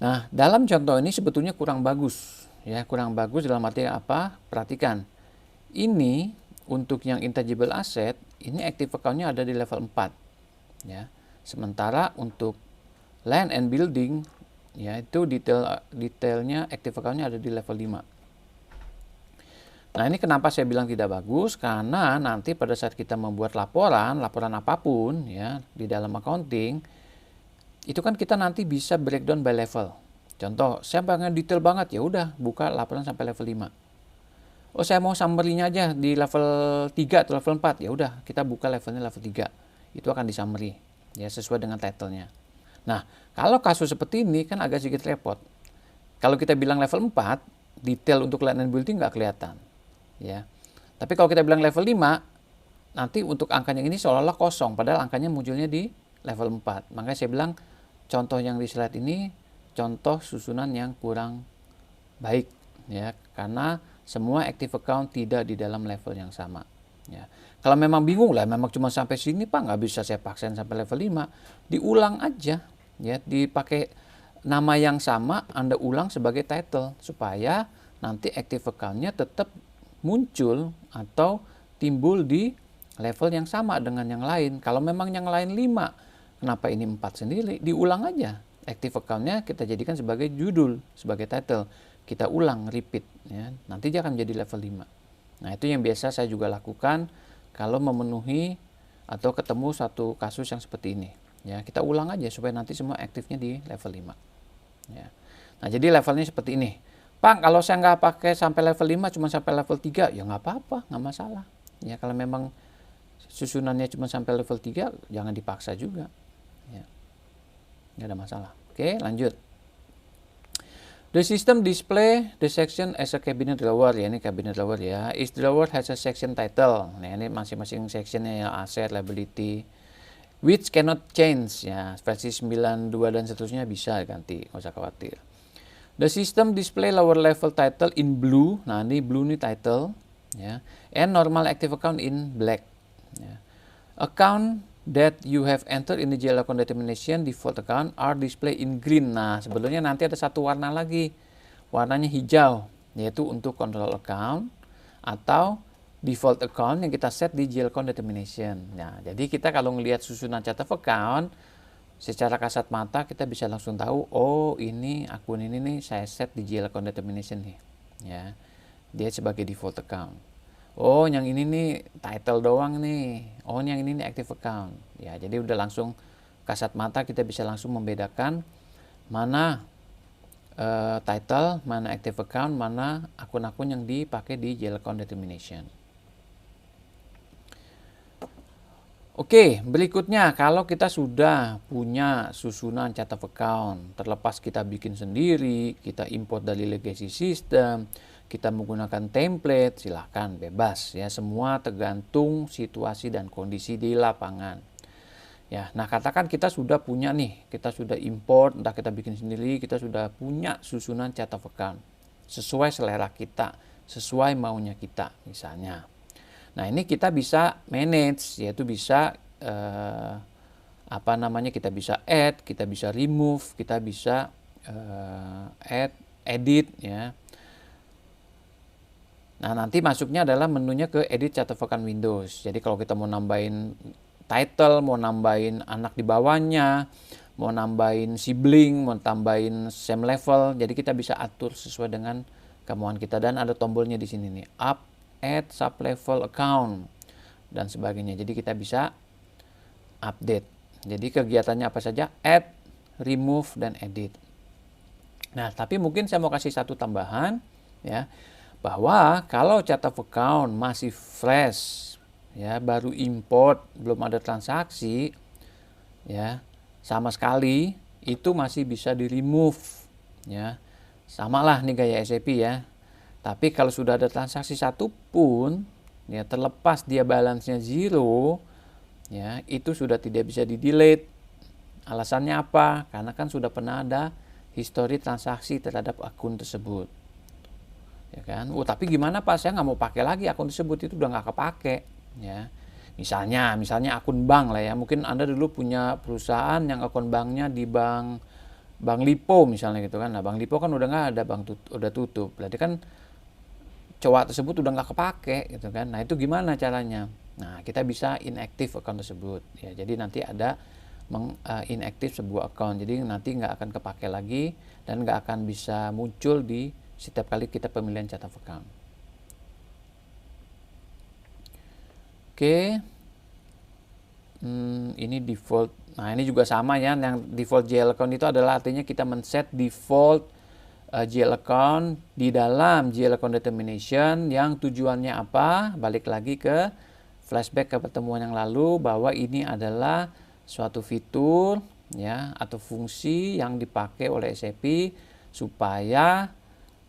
Nah dalam contoh ini sebetulnya kurang bagus ya, kurang bagus dalam arti apa? Perhatikan ini. Untuk yang intangible asset, ini active account-nya ada di level 4. Ya. Sementara untuk land and building, ya itu detailnya active account-nya ada di level 5. Nah ini kenapa saya bilang tidak bagus, karena nanti pada saat kita membuat laporan apapun ya di dalam accounting, itu kan kita nanti bisa breakdown by level. Contoh, saya pengen detail banget, ya udah buka laporan sampai level 5. Oh saya mau summary-nya aja di level 3 atau level 4. Ya udah, kita buka levelnya level 3. Itu akan di summary ya sesuai dengan title-nya. Nah, kalau kasus seperti ini kan agak sedikit repot. Kalau kita bilang level 4, detail untuk land and building nggak kelihatan. Ya. Tapi kalau kita bilang level 5, nanti untuk angkanya ini seolah-olah kosong padahal angkanya munculnya di level 4. Makanya saya bilang contoh yang di slide ini contoh susunan yang kurang baik ya, karena semua active account tidak di dalam level yang sama. Ya. Kalau memang bingung lah, memang cuma sampai sini Pak, nggak bisa saya paksain sampai level 5, diulang aja. Ya, dipakai nama yang sama, Anda ulang sebagai title, supaya nanti active account-nya tetap muncul atau timbul di level yang sama dengan yang lain. Kalau memang yang lain 5, kenapa ini 4 sendiri? Diulang aja. Active account-nya kita jadikan sebagai judul, sebagai title. Kita ulang, repeat ya. Nanti dia akan menjadi level 5. Nah, itu yang biasa saya juga lakukan kalau memenuhi atau ketemu satu kasus yang seperti ini. Ya, kita ulang aja supaya nanti semua aktifnya di level 5. Ya. Nah, jadi levelnya seperti ini. Pak, kalau saya nggak pakai sampai level 5, cuma sampai level 3, ya nggak apa-apa, nggak masalah. Ya, kalau memang susunannya cuma sampai level 3, jangan dipaksa juga. Ya. Nggak ada masalah. Oke, lanjut. The system display the section as a cabinet drawer ya, ini cabinet drawer ya. Each drawer has a section title. Nah, ini masing-masing sectionnya ya, asset, liability, which cannot change ya. Versi 92 dan seterusnya bisa ganti, nggak usah khawatir. The system display lower level title in blue. Nah, ini blue ini title ya. And normal active account in black. Ya. Account that you have entered in the GL account determination default account are displayed in green. Nah, sebetulnya nanti ada satu warna lagi, warnanya hijau, yaitu untuk control account atau default account yang kita set di GL account determination. Nah, jadi kita kalau ngelihat susunan chart of account secara kasat mata kita bisa langsung tahu, oh ini akun ini nih saya set di GL account determination nih, ya, dia sebagai default account. Oh, yang ini nih title doang nih. Oh, yang ini nih active account. Ya, jadi udah langsung kasat mata kita bisa langsung membedakan mana title, mana active account, mana akun-akun yang dipakai di GL account determination. Oke, berikutnya kalau kita sudah punya susunan chart of account, terlepas kita bikin sendiri, kita import dari legacy system, kita menggunakan template, silahkan bebas ya, semua tergantung situasi dan kondisi di lapangan. Ya, nah katakan kita sudah punya nih, kita sudah import, entah kita bikin sendiri, kita sudah punya susunan chart of account sesuai selera kita, sesuai maunya kita misalnya. Nah, ini kita bisa manage, yaitu bisa kita bisa add, kita bisa remove, kita bisa add, edit ya. Nah, nanti masuknya adalah menunya ke edit chart of account Windows. Jadi kalau kita mau nambahin title, mau nambahin anak di bawahnya, mau nambahin sibling, mau tambahin same level, jadi kita bisa atur sesuai dengan kemauan kita dan ada tombolnya di sini nih, up, add, sub level account. dan sebagainya. Jadi kita bisa update. Jadi kegiatannya apa saja? Add, remove, dan edit. Nah, tapi mungkin saya mau kasih satu tambahan ya, bahwa kalau chart of account masih fresh ya, baru import, belum ada transaksi ya, sama sekali itu masih bisa di remove ya. Samalah nih gaya SAP ya. Tapi kalau sudah ada transaksi satu pun ya, terlepas dia balance-nya zero ya, itu sudah tidak bisa di delete. Alasannya apa? Karena kan sudah pernah ada histori transaksi terhadap akun tersebut, ya kan? Tapi gimana Pak? Saya nggak mau pakai lagi akun tersebut, itu udah nggak kepake, ya. Misalnya akun bank lah ya. Mungkin Anda dulu punya perusahaan yang akun banknya di Bank Lipo misalnya gitu kan. Nah, Bank Lipo kan udah nggak ada, udah tutup. Berarti kan cowok tersebut udah nggak kepake gitu kan. Nah, itu gimana caranya? Nah, kita bisa inactive akun tersebut, ya. Jadi nanti ada inactive sebuah account, jadi nanti nggak akan kepake lagi dan nggak akan bisa muncul di setiap kali kita pemilihan chart of account. Oke, ini default. Nah, ini juga sama ya, yang default GL account itu adalah artinya kita men-set default GL account di dalam GL account determination, yang tujuannya apa? Balik lagi ke flashback ke pertemuan yang lalu, bahwa ini adalah suatu fitur ya atau fungsi yang dipakai oleh SAP supaya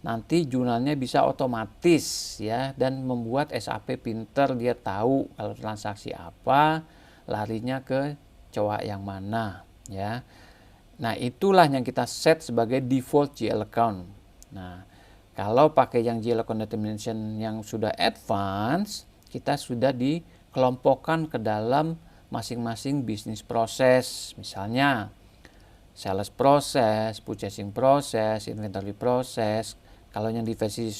nanti jurnalnya bisa otomatis ya, dan membuat SAP pinter, dia tahu kalau transaksi apa larinya ke cowok yang mana ya. Nah, itulah yang kita set sebagai default GL account. Nah, kalau pakai yang GL account determination yang sudah advance, kita sudah dikelompokkan ke dalam masing-masing bisnis proses, misalnya sales proses, purchasing proses, inventory proses. Kalau yang di versi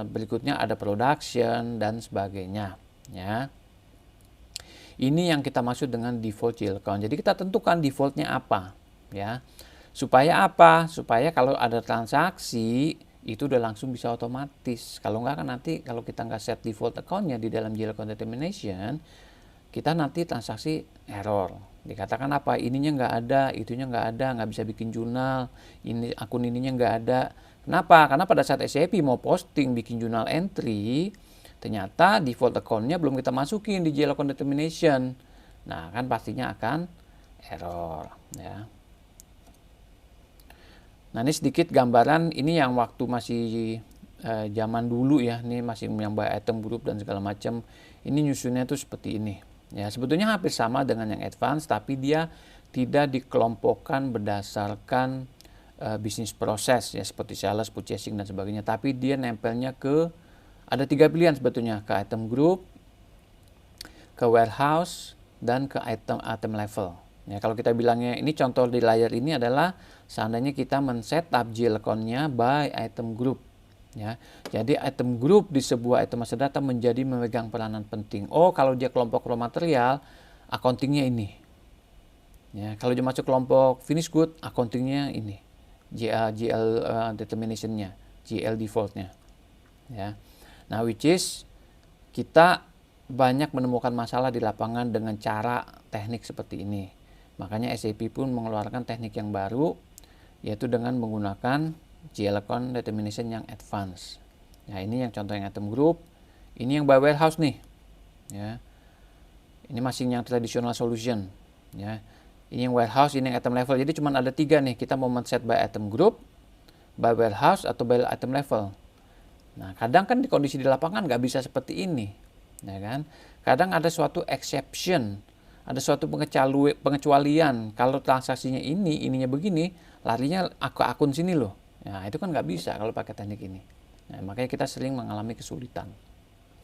berikutnya ada production dan sebagainya ya. Ini yang kita maksud dengan default GL account. Jadi kita tentukan defaultnya apa ya. Supaya apa? Supaya kalau ada transaksi itu udah langsung bisa otomatis. Kalau enggak kan nanti kalau kita nggak set default accountnya di dalam GL account determination, kita nanti transaksi error. Dikatakan apa? Ininya nggak ada, itunya nggak ada, nggak bisa bikin jurnal, ini akun ininya nggak ada. Kenapa? Karena pada saat SAP mau posting bikin jurnal entry, ternyata default account-nya belum kita masukin di GL account determination. Nah, kan pastinya akan error ya. Nah, ini sedikit gambaran, ini yang waktu masih zaman dulu ya, ini masih yang by item group dan segala macam. Ini nyusunnya tuh seperti ini. Ya, sebetulnya hampir sama dengan yang advance, tapi dia tidak dikelompokkan berdasarkan bisnis proses ya, seperti sales, purchasing dan sebagainya, tapi dia nempelnya ke, ada 3 pilihan sebetulnya, ke item group, ke warehouse, dan ke item level. Ya, kalau kita bilangnya, ini contoh di layar ini adalah seandainya kita men-setup GL account-nya by item group. Ya, jadi item group di sebuah item master data menjadi memegang peranan penting. Oh, kalau dia kelompok raw material, accountingnya ini. Ya, kalau dia masuk kelompok finished good, accountingnya ini. GL determination-nya, GL default-nya. Ya. Nah, which is kita banyak menemukan masalah di lapangan dengan cara teknik seperti ini. Makanya SAP pun mengeluarkan teknik yang baru, yaitu dengan menggunakan GL account determination yang advance. Nah, ini yang contoh yang item group, ini yang by warehouse nih. Ya. Ini masih yang traditional solution. Ya. Ini yang warehouse, ini yang item level. Jadi cuma ada 3 nih. Kita mau set by item group, by warehouse, atau by item level. Nah, kadang kan di kondisi di lapangan nggak bisa seperti ini. Ya kan? Kadang ada suatu exception, ada suatu pengecualian. Kalau transaksinya ininya begini, larinya ke akun sini loh. Nah, itu kan nggak bisa kalau pakai teknik ini. Nah, makanya kita sering mengalami kesulitan.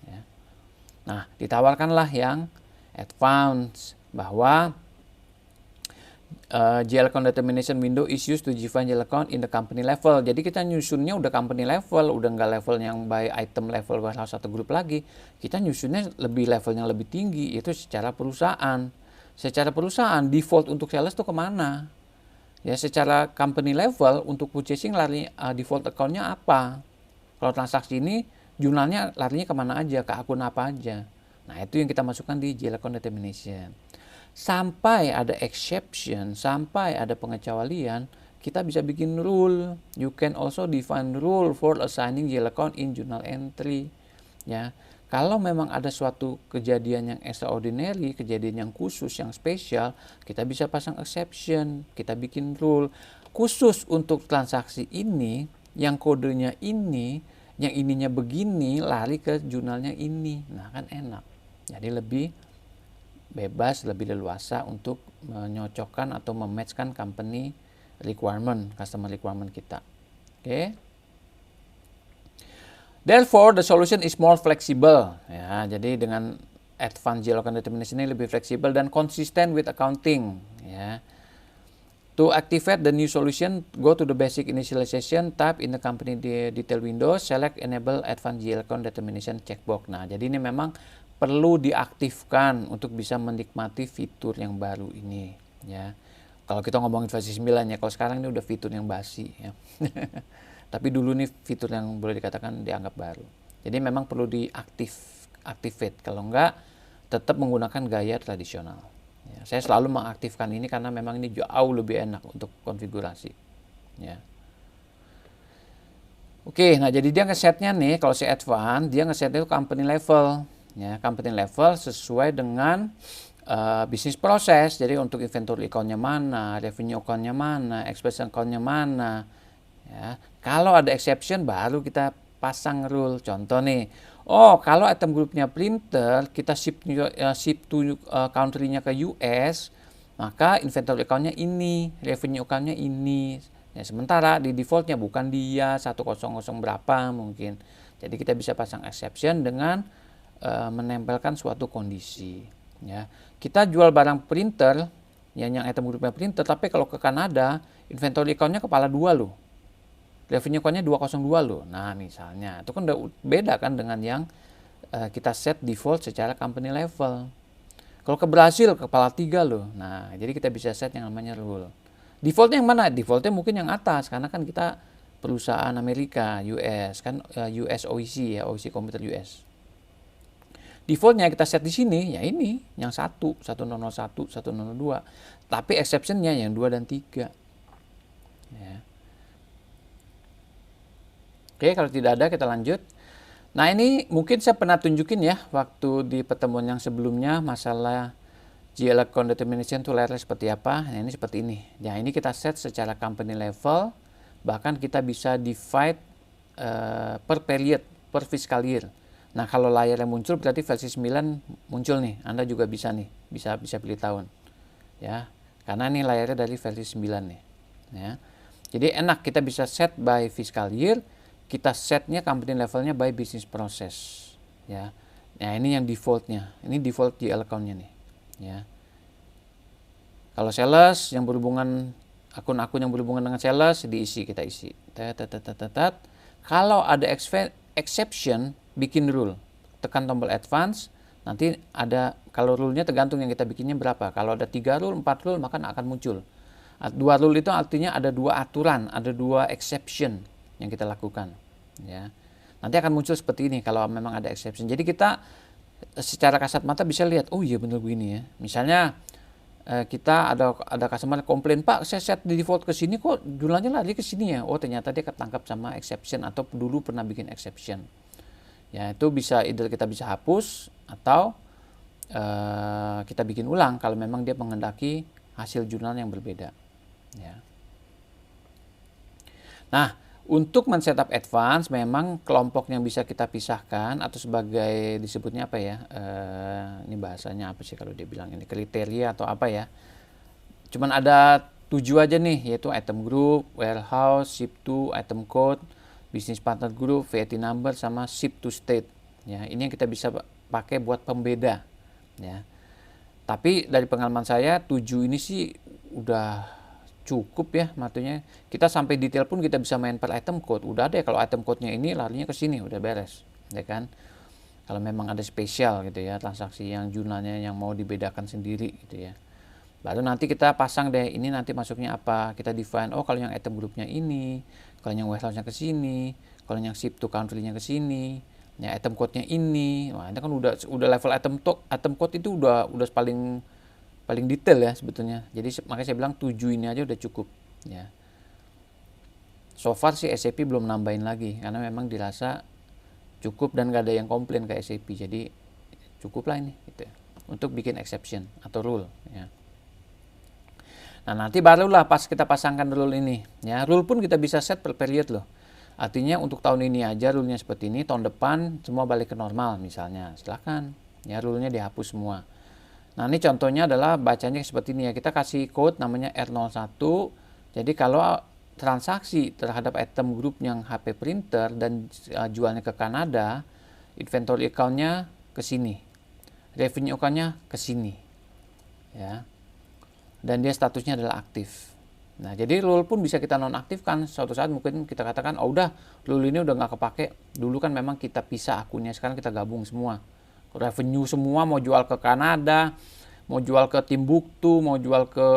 Ya. Nah, ditawarkanlah yang advance, bahwa GL account determination window is used to define GL account in the company level. Jadi kita nyusunnya udah company level, udah nggak level yang by item level warehouse atau grup lagi. Kita nyusunnya lebih levelnya lebih tinggi, itu secara perusahaan. Secara perusahaan default untuk sales tuh kemana? Ya, secara company level untuk purchasing lari default account-nya apa? Kalau transaksi ini jurnalnya larinya kemana aja, ke akun apa aja. Nah, itu yang kita masukkan di GL account determination. Sampai ada exception, sampai ada pengecualian, kita bisa bikin rule. You can also define rule for assigning GL account in journal entry. Ya, kalau memang ada suatu kejadian yang extraordinary, kejadian yang khusus, yang spesial, kita bisa pasang exception, kita bikin rule khusus untuk transaksi ini, yang kodenya ini, yang ininya begini, lari ke jurnalnya ini. Nah, kan enak. Jadi lebih bebas, lebih leluasa untuk menyocokkan atau mematchkan company requirement, customer requirement kita. Oke. Therefore, the solution is more flexible. Ya, jadi dengan advanced GL account determination ini lebih fleksibel dan consistent with accounting. Ya. To activate the new solution, go to the basic initialization tab in the company detail window, select enable advanced GL account determination checkbox. Nah, jadi ini memang perlu diaktifkan untuk bisa menikmati fitur yang baru ini. Ya. Kalau kita ngomongin versi 9 ya, kalau sekarang ini udah fitur yang basi. Ya. Tapi dulu nih fitur yang boleh dikatakan dianggap baru. Jadi memang perlu activate. Kalau enggak, tetap menggunakan gaya tradisional. Ya, saya selalu mengaktifkan ini karena memang ini jauh lebih enak untuk konfigurasi. Ya. Oke, nah jadi dia ngesetnya nih, kalau si advance, dia ngesetnya itu company level. Ya, company level sesuai dengan bisnis proses. Jadi untuk inventory account-nya mana, revenue account-nya mana, expense account-nya mana. Ya, kalau ada exception baru kita pasang rule. Contoh nih, oh kalau item grupnya printer kita ship to country-nya ke US, maka inventory account-nya ini, revenue account-nya ini. Ya, sementara di default-nya bukan dia 100 berapa mungkin. Jadi kita bisa pasang exception dengan menempelkan suatu kondisi. Ya, kita jual barang printer, yang item grupnya printer, tapi kalau ke Kanada inventory account-nya kepala 2 loh. Revenue account-nya 202 loh. Nah, misalnya, itu kan udah beda kan dengan yang kita set default secara company level. Kalau ke Brasil, kepala 3 loh. Nah, jadi kita bisa set yang namanya rule. Defaultnya yang mana? Defaultnya mungkin yang atas, karena kan kita perusahaan Amerika, US, kan US OEC ya, OEC Computer US. Defaultnya kita set di sini, ya ini, yang 1, 1001, 1002. Tapi exception-nya yang 2 dan 3. Ya. Oke, kalau tidak ada kita lanjut. Nah, ini mungkin saya pernah tunjukin ya waktu di pertemuan yang sebelumnya masalah GL account determination to layar seperti apa. Nah, ini seperti ini. Ya, ini kita set secara company level, bahkan kita bisa divide per period, per fiscal year. Nah, kalau layar yang muncul berarti versi 9 muncul nih. Anda juga bisa nih, bisa pilih tahun. Ya. Karena ini layarnya dari versi 9 nih. Ya. Jadi enak, kita bisa set by fiscal year. Kita setnya company levelnya by business process, ya. Nah, ini yang defaultnya, ini default GL account-nya nih, ya. Kalau sales yang berhubungan, akun-akun yang berhubungan dengan sales diisi, kita isi. Kalau ada exception, bikin rule, tekan tombol advance, nanti ada, kalau rule-nya tergantung yang kita bikinnya berapa. Kalau ada 3 rule, 4 rule, maka akan muncul. 2 rule itu artinya ada 2 aturan, ada 2 exception yang kita lakukan, ya. Nanti akan muncul seperti ini kalau memang ada exception. Jadi kita secara kasat mata bisa lihat, oh iya benar begini ya. Misalnya kita ada customer komplain, Pak, saya set di default ke sini kok jumlahnya lari ke sini ya. Oh, ternyata dia ketangkap sama exception atau dulu pernah bikin exception. Ya, itu bisa either kita bisa hapus atau kita bikin ulang kalau memang dia menghendaki hasil jurnal yang berbeda, ya. Nah, untuk men-setup advance memang kelompok yang bisa kita pisahkan atau sebagai disebutnya apa ya, ini bahasanya apa sih kalau dia bilang ini, kriteria atau apa ya. Cuman ada 7 aja nih, yaitu item group, warehouse, ship to, item code, business partner group, VAT number, sama ship to state. Ya, ini yang kita bisa pakai buat pembeda. Ya. Tapi dari pengalaman saya 7 ini sih udah cukup ya, maksudnya kita sampai detail pun kita bisa main per item code. Udah deh kalau item code-nya ini larinya ke sini, udah beres, ya kan? Kalau memang ada spesial gitu ya, transaksi yang jurnalnya yang mau dibedakan sendiri gitu ya. Baru nanti kita pasang deh, ini nanti masuknya apa, kita define, oh kalau yang item grupnya ini, kalau yang warehouse-nya ke sini, kalau yang ship to country-nya ke sini, Ya, item code-nya ini. Wah, ini kan udah level item code itu udah paling detail ya sebetulnya. Jadi makanya saya bilang 7 ini aja udah cukup ya. So far sih SAP belum nambahin lagi karena memang dirasa cukup dan gak ada yang komplain ke SAP. Jadi cukup lah ini gitu ya, untuk bikin exception atau rule ya. Nah, nanti barulah pas kita pasangkan rule ini ya. Rule pun kita bisa set per period loh. Artinya untuk tahun ini aja rule-nya seperti ini, tahun depan semua balik ke normal misalnya. Silakan ya, rule-nya dihapus semua. Nah, ini contohnya adalah bacanya seperti ini ya. Kita kasih code namanya R01. Jadi kalau transaksi terhadap item group yang HP printer dan jualnya ke Kanada, inventory account-nya ke sini. Revenue account-nya ke sini. Ya. Dan dia statusnya adalah aktif. Nah, jadi rule pun bisa kita nonaktifkan. Suatu saat mungkin kita katakan, oh udah, rule ini udah nggak kepake. Dulu kan memang kita pisah akunnya, sekarang kita gabung semua. Revenue semua, mau jual ke Kanada, mau jual ke Timbuktu, mau jual ke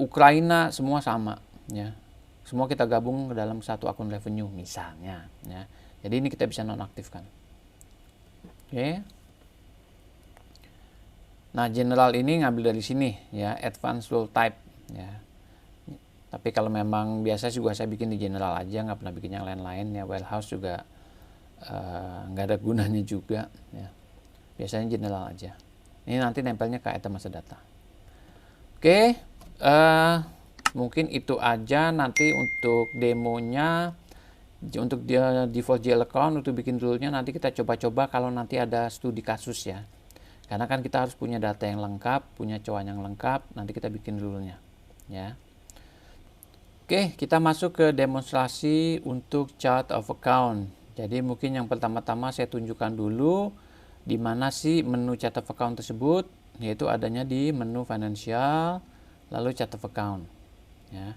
Ukraina, semua sama. Ya. Semua kita gabung ke dalam satu akun revenue misalnya. Ya. Jadi ini kita bisa nonaktifkan. Oke. Nah, general ini ngambil dari sini ya, advanced rule type ya. Tapi kalau memang biasa juga saya bikin di general aja, nggak pernah bikin yang lain-lain ya. Warehouse juga nggak ada gunanya juga ya. Biasanya general aja. Ini nanti nempelnya ke item masa data. Oke, mungkin itu aja nanti untuk demonya. Untuk dia default GL account untuk bikin rule-nya nanti kita coba-coba kalau nanti ada studi kasus ya. Karena kan kita harus punya data yang lengkap, punya coan yang lengkap, nanti kita bikin rule-nya. Ya. Oke, kita masuk ke demonstrasi untuk chart of account. Jadi mungkin yang pertama-tama saya tunjukkan dulu di mana sih menu chart of account tersebut, yaitu adanya di menu financial, lalu chart of account. Ya.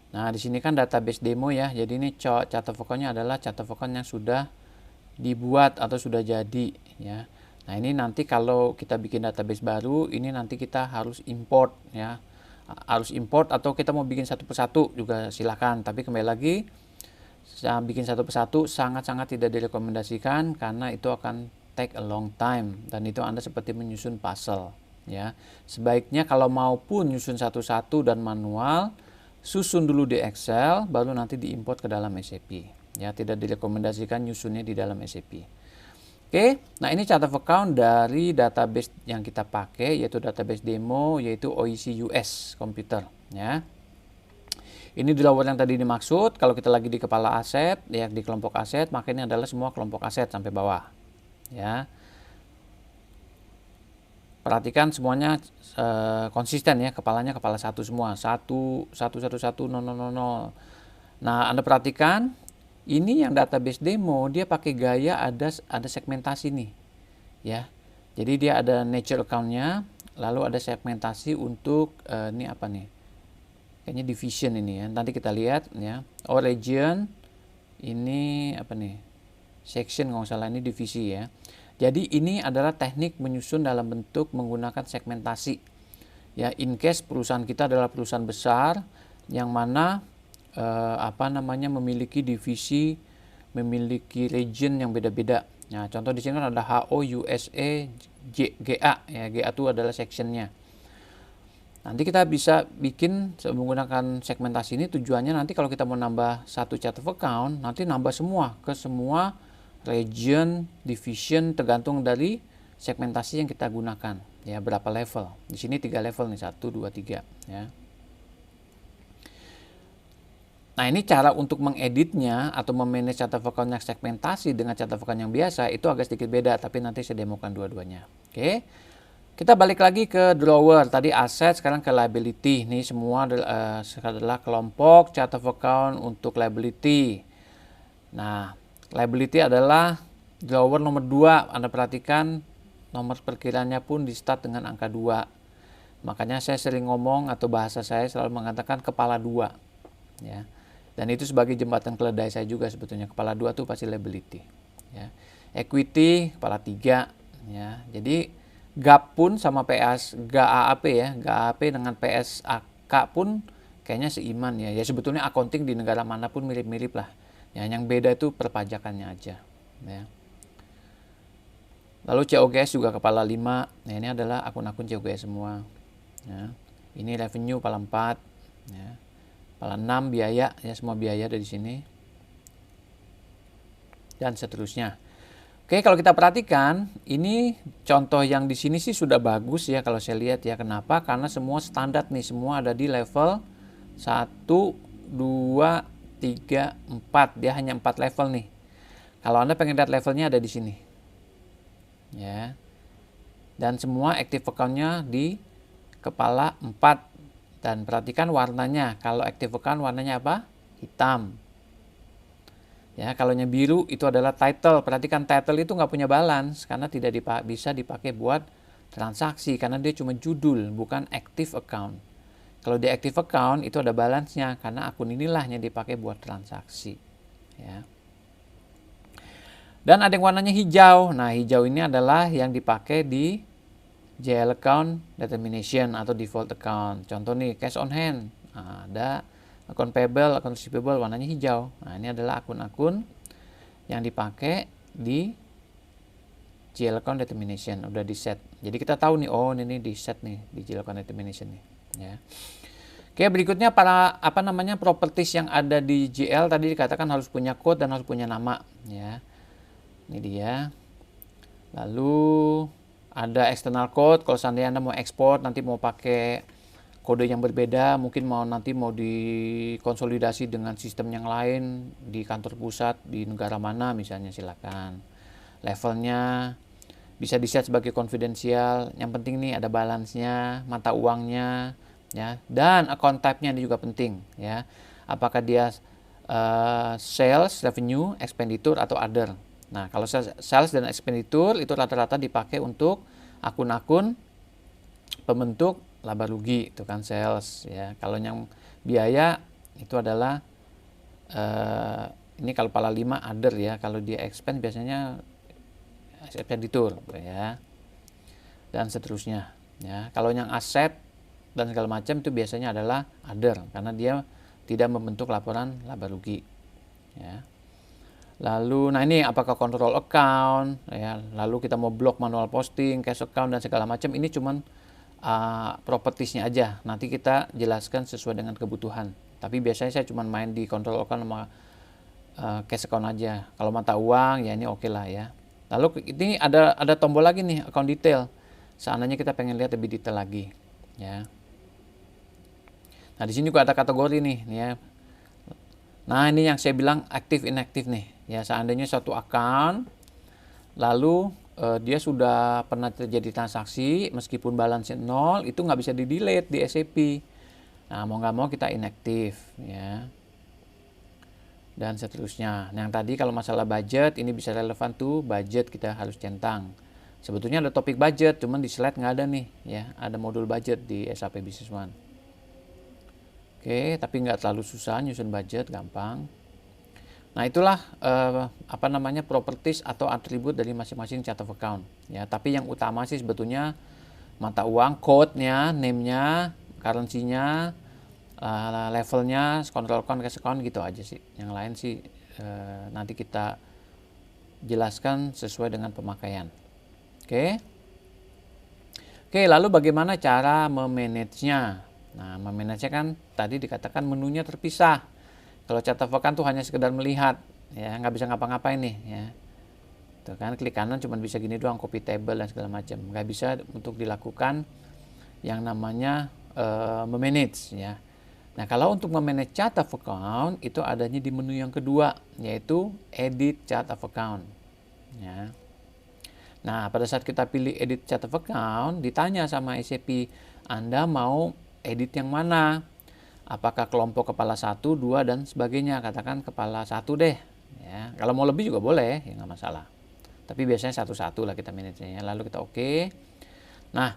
Nah, di sini kan database demo ya. Jadi ini chart of account-nya adalah chart of account yang sudah dibuat atau sudah jadi ya. Nah, ini nanti kalau kita bikin database baru, ini nanti kita harus import ya. Harus import atau kita mau bikin satu persatu juga silakan. Tapi kembali lagi, bikin satu persatu sangat-sangat tidak direkomendasikan karena itu akan take a long time dan itu Anda seperti menyusun puzzle ya. Sebaiknya kalau maupun nyusun satu-satu dan manual, susun dulu di Excel baru nanti diimport ke dalam SAP. Ya, tidak direkomendasikan nyusunnya di dalam SAP. Oke, nah ini chart of account dari database yang kita pakai yaitu database demo yaitu OEC US komputer ya. Ini drawer yang tadi dimaksud. Kalau kita lagi di kepala aset ya, di kelompok aset, maka ini adalah semua kelompok aset sampai bawah ya. Perhatikan semuanya konsisten ya, kepalanya kepala satu semua, 1111000. Nah, Anda perhatikan ini yang database demo dia pakai gaya ada segmentasi nih ya. Jadi dia ada nature account-nya, lalu ada segmentasi untuk ini apa nih, kayaknya division ini ya. Nanti kita lihat ya. Oh, region ini apa nih, section kalau nggak salah, ini divisi ya. Jadi ini adalah teknik menyusun dalam bentuk menggunakan segmentasi ya. In case perusahaan kita adalah perusahaan besar yang mana memiliki divisi, memiliki region yang beda-beda. Nah, contoh di sini kan ada HO, USA, GA ya. GA itu adalah sectionnya. Nanti kita bisa bikin menggunakan segmentasi ini, tujuannya nanti kalau kita mau nambah satu chart of account, nanti nambah semua ke semua region, division, tergantung dari segmentasi yang kita gunakan ya, berapa level. Di sini 3 level nih, 1, 2, 3 ya. Nah, ini cara untuk mengeditnya atau memanage chart of account yang segmentasi dengan chart of account yang biasa itu agak sedikit beda, tapi nanti saya demokan dua-duanya. Oke. Kita balik lagi ke drawer. Tadi aset, sekarang ke liability. Ini semua adalah kelompok chart of account untuk liability. Nah, liability adalah drawer nomor 2. Anda perhatikan nomor perkiranya pun di start dengan angka 2. Makanya saya sering ngomong atau bahasa saya selalu mengatakan kepala 2 ya. Dan itu sebagai jembatan keledai saya juga sebetulnya. Kepala 2 itu pasti liability ya. Equity kepala 3 ya. Jadi GAAP pun sama PS GAAP ya, GAAP dengan PSAK pun kayaknya seiman ya. Ya sebetulnya accounting di negara manapun mirip-mirip lah. Ya, yang beda itu perpajakannya aja. Ya. Lalu COGS juga kepala 5. Nah, ini adalah akun-akun COGS semua. Ya. Ini revenue kepala 4. Ya. Kepala 6 biaya, ya semua biaya dari sini. Dan seterusnya. Oke, kalau kita perhatikan, ini contoh yang di sini sih sudah bagus ya kalau saya lihat ya. Kenapa? Karena semua standar nih, semua ada di level 1, 2, 3, 4. Dia hanya 4 level nih. Kalau Anda pengen lihat levelnya ada di sini. Ya. Dan semua active account-nya di kepala 4. Dan perhatikan warnanya. Kalau active account warnanya apa? Hitam. Ya, kalau yang biru itu adalah title. Perhatikan title itu nggak punya balance karena tidak bisa dipakai buat transaksi karena dia cuma judul, bukan active account. Kalau di active account itu ada balance-nya karena akun inilah yang dipakai buat transaksi. Ya. Dan ada yang warnanya hijau. Nah, hijau ini adalah yang dipakai di GL account determination atau default account. Contoh nih, cash on hand. Nah, ada akun payable, akun receivable warnanya hijau. Nah, ini adalah akun-akun yang dipakai di GL account determination, udah di set. Jadi kita tahu nih, oh ini di set nih di GL account determination nih, ya. Oke, berikutnya para properties yang ada di GL tadi dikatakan harus punya code dan harus punya nama, ya. Ini dia. Lalu ada external code kalau seandainya Anda mau ekspor nanti mau pakai kode yang berbeda, mungkin nanti mau dikonsolidasi dengan sistem yang lain di kantor pusat di negara mana misalnya, silakan. Levelnya bisa di set sebagai konfidensial. Yang penting nih ada balance-nya, mata uangnya, ya. Dan account type-nya ini juga penting, ya. Apakah dia sales, revenue, expenditure atau other. Nah, kalau sales dan expenditure itu rata-rata dipakai untuk akun-akun pembentuk laba rugi, itu kan sales, ya. Kalau yang biaya itu adalah ini kalau kepala 5 other, ya. Kalau dia expense biasanya expenditure, ya. Dan seterusnya, ya. Kalau yang aset dan segala macam itu biasanya adalah other karena dia tidak membentuk laporan laba rugi, ya. Lalu, nah ini apakah control account, ya. Lalu kita mau blok manual posting, cash account dan segala macam, ini cuman propertiesnya aja. Nanti kita jelaskan sesuai dengan kebutuhan. Tapi biasanya saya cuma main di control account sama cash account aja. Kalau mata uang ya ini oke lah, ya. Lalu ini ada tombol lagi nih, account detail. Seandainya kita pengen lihat lebih detail lagi, ya. Nah, di sini juga ada kategori nih, ya. Nah, ini yang saya bilang aktif inaktif nih. Ya, seandainya satu account lalu dia sudah pernah terjadi transaksi meskipun balance 0, itu nggak bisa di-delete di SAP. Nah, mau nggak mau kita inaktif, ya. Dan seterusnya. Nah, yang tadi kalau masalah budget ini bisa relevan tuh, budget kita harus centang. Sebetulnya ada topik budget, cuman di slide nggak ada nih, ya. Ada modul budget di SAP Business One. Oke, tapi nggak terlalu susah nyusun budget, gampang. Nah, itulah properties atau atribut dari masing-masing chart of account, ya. Tapi yang utama sih sebetulnya mata uang, code-nya, name-nya, currency-nya, levelnya, control account, cash account, gitu aja sih. Yang lain sih nanti kita jelaskan sesuai dengan pemakaian. Oke. Oke, lalu bagaimana cara memanage-nya? Nah, memanage-nya kan tadi dikatakan menunya terpisah. Kalau chart of account tuh hanya sekedar melihat, ya, nggak bisa ngapa-ngapain nih, ya. Tuh kan, klik kanan cuma bisa gini doang, copy table dan segala macam. Nggak bisa untuk dilakukan yang namanya memanage, ya. Nah, kalau untuk memanage chart of account itu adanya di menu yang kedua, yaitu edit chart of account, ya. Nah, pada saat kita pilih edit chart of account, ditanya sama SAP, Anda mau edit yang mana? Apakah kelompok kepala 1, 2, dan sebagainya. Katakan kepala 1 deh, ya. Kalau mau lebih juga boleh, ya nggak masalah. Tapi biasanya 1-1 lah kita manage-nya. Lalu kita oke. Nah,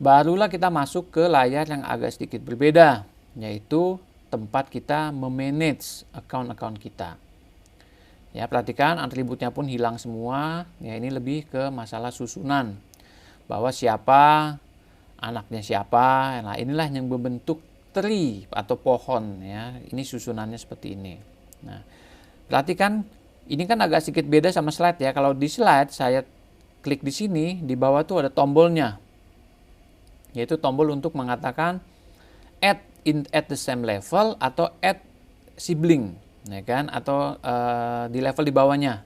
barulah kita masuk ke layar yang agak sedikit berbeda, yaitu tempat kita memanage account-account kita. Ya, perhatikan atributnya pun hilang semua. Ya, ini lebih ke masalah susunan. Bahwa siapa, anaknya siapa. Nah, inilah yang membentuk tree atau pohon, ya. Ini susunannya seperti ini. Nah, perhatikan Ini kan agak sedikit beda sama slide ya. Kalau di slide saya klik di sini, di bawah tuh ada tombolnya. Yaitu tombol untuk mengatakan add at the same level atau add sibling, ya kan? Atau di level di bawahnya.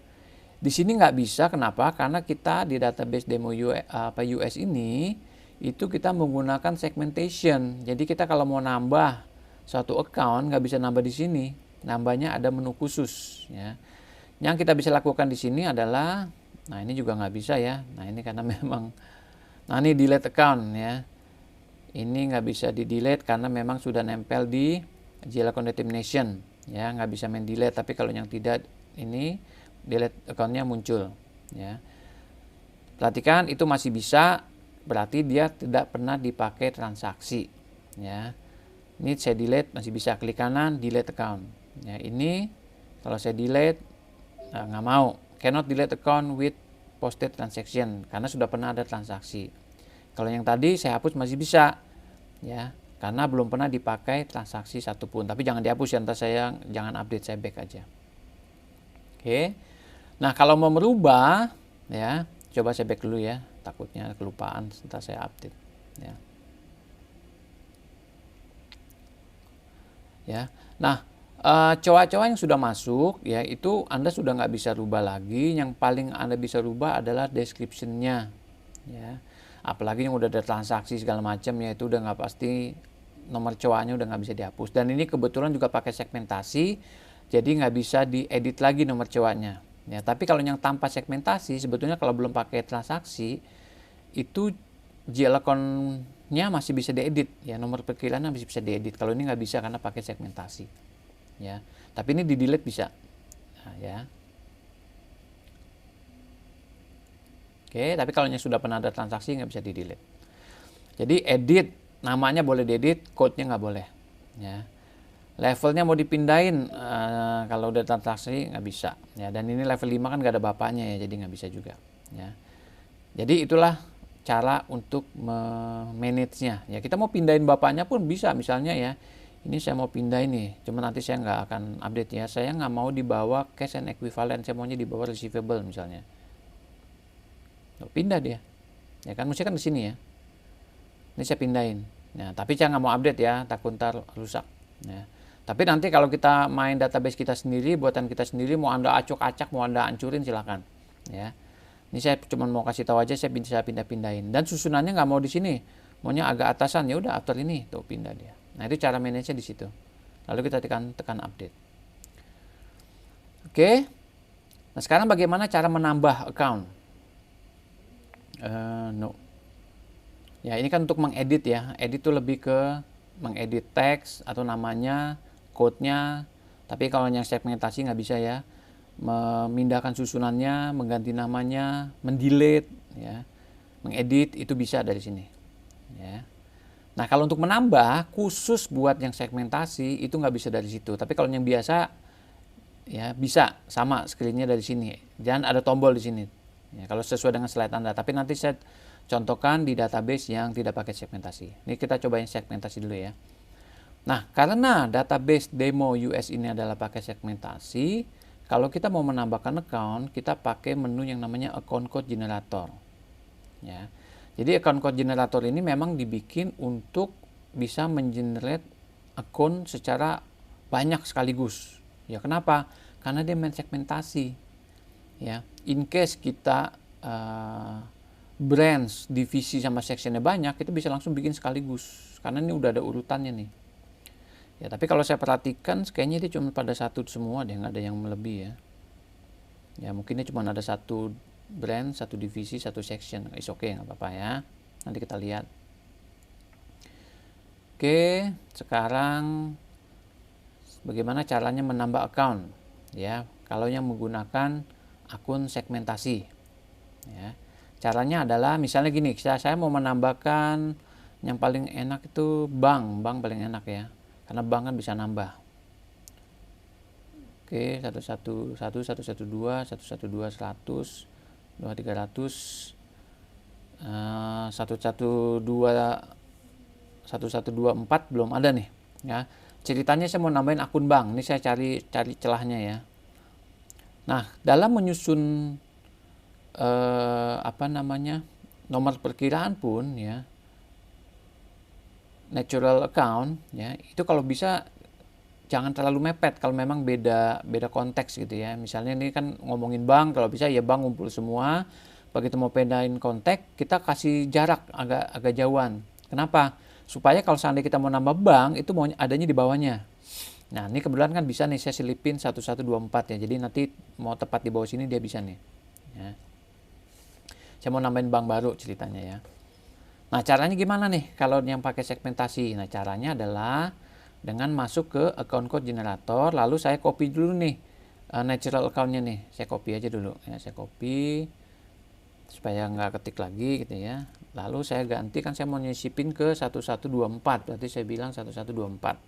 Di sini nggak bisa, kenapa? Karena kita di database demo US ini itu kita menggunakan segmentation. Jadi kita kalau mau nambah suatu account nggak bisa nambah di sini. Nambahnya ada menu khusus, ya. Yang kita bisa lakukan di sini adalah, nah ini juga nggak bisa ya. Nah ini karena memang, nah ini delete account ya. Ini nggak bisa di delete karena memang sudah nempel di GL account determination ya, nggak bisa main delete. Tapi kalau yang tidak, ini delete accountnya muncul ya. Perhatikan itu masih bisa, berarti dia tidak pernah dipakai transaksi ya. Ini saya delete masih bisa, klik kanan delete account ya. Ini kalau saya delete nggak mau, cannot delete account with posted transaction karena sudah pernah ada transaksi. Kalau yang tadi saya hapus masih bisa ya, karena belum pernah dipakai transaksi satupun. Tapi jangan dihapus ya, ntar saya jangan update, saya back aja. Oke. Nah kalau mau merubah ya, coba saya back dulu ya, takutnya kelupaan setelah saya update ya. Ya. Nah cowok-cowok yang sudah masuk ya, itu Anda sudah nggak bisa rubah lagi. Yang paling Anda bisa rubah adalah description-nya ya. Apalagi yang udah ada transaksi segala macam ya, itu udah nggak pasti, nomor cowoknya udah nggak bisa dihapus. Dan ini kebetulan juga pakai segmentasi, jadi nggak bisa diedit lagi nomor cowoknya ya. Tapi kalau yang tanpa segmentasi, sebetulnya kalau belum pakai transaksi itu GL account-nya masih bisa diedit ya, nomor perkiraannya masih bisa diedit. Kalau ini nggak bisa karena pakai segmentasi ya. Tapi ini di delete bisa nah, ya. Oke, tapi kalau yang sudah pernah ada transaksi nggak bisa di delete. Jadi edit namanya boleh diedit, code-nya nggak boleh ya. Levelnya mau dipindahin kalau udah transaksi nggak bisa ya. Dan ini level 5 kan nggak ada bapaknya ya, jadi nggak bisa juga ya. Jadi itulah cara untuk manage-nya ya. Kita mau pindahin bapaknya pun bisa, misalnya ya, ini saya mau pindahin nih, cuma nanti saya nggak akan update ya. Saya nggak mau dibawa cash and equivalent, saya maunya dibawa receivable misalnya. Pindah dia ya kan, mesti kan di sini ya. Ini saya pindahin ya, tapi saya nggak mau update ya, takut ntar rusak ya. Tapi nanti kalau kita main database kita sendiri, buatan kita sendiri, mau Anda acak-acak, mau Anda hancurin silakan ya. Ini saya cuma mau kasih tahu aja, saya bisa pindah-pindahin. Dan susunannya nggak mau di sini, maunya agak atasan, ya udah after ini tuh pindah dia. Nah itu cara manage-nya di situ. Lalu kita tekan update. Oke. Nah sekarang bagaimana cara menambah account? No. Ya ini kan untuk mengedit ya. Edit itu lebih ke mengedit teks atau namanya, code-nya. Tapi kalau yang segmentasi nggak bisa ya. Memindahkan susunannya, mengganti namanya, mendelete ya, mengedit itu bisa dari sini ya. Nah kalau untuk menambah khusus buat yang segmentasi itu nggak bisa dari situ. Tapi kalau yang biasa ya bisa, sama screen-nya dari sini dan ada tombol di sini ya, kalau sesuai dengan slide Anda. Tapi nanti saya contohkan di database yang tidak pakai segmentasi. Ini kita cobain segmentasi dulu ya. Nah karena database demo US ini adalah pakai segmentasi, kalau kita mau menambahkan account, kita pakai menu yang namanya account code generator. Ya. Jadi account code generator ini memang dibikin untuk bisa mengenerate akun secara banyak sekaligus. Ya kenapa? Karena dia main segmentasi. Ya, in case kita branch, divisi sama sectionnya banyak, kita bisa langsung bikin sekaligus. Karena ini udah ada urutannya nih. Ya, tapi kalau saya perhatikan kayaknya dia cuma pada satu semua deh, nggak ada yang lebih ya. Ya, mungkin dia cuma ada satu brand, satu divisi, satu section. Is okay, nggak apa-apa ya. Nanti kita lihat. Oke, sekarang bagaimana caranya menambah account? Ya, kalau yang menggunakan akun segmentasi. Ya. Caranya adalah misalnya gini, saya mau menambahkan yang paling enak itu bank paling enak ya. Karena bank kan bisa nambah. Oke, 111, 112, 112, 100, 2300, 1124 belum ada nih ya. Ceritanya saya mau nambahin akun bank. Ini saya cari celahnya ya. Nah, dalam menyusun nomor perkiraan pun ya, natural account ya, itu kalau bisa jangan terlalu mepet kalau memang beda konteks gitu ya. Misalnya ini kan ngomongin bank, kalau bisa ya bank ngumpul semua. Begitu mau pindahin konteks, kita kasih jarak agak jauhan. Kenapa? Supaya kalau seandainya kita mau nambah bank, itu mau adanya di bawahnya. Nah, ini kebetulan kan bisa nih saya selipin 1124 ya. Jadi nanti mau tepat di bawah sini dia bisa nih. Ya. Saya mau nambahin bank baru ceritanya ya. Nah, caranya gimana nih kalau yang pakai segmentasi? Nah, caranya adalah dengan masuk ke account code generator, lalu saya copy dulu nih natural account-nya nih. Saya copy aja dulu ya, saya copy supaya nggak ketik lagi gitu ya. Lalu saya ganti, kan saya mau nyisipin ke 1124, berarti saya bilang 1124.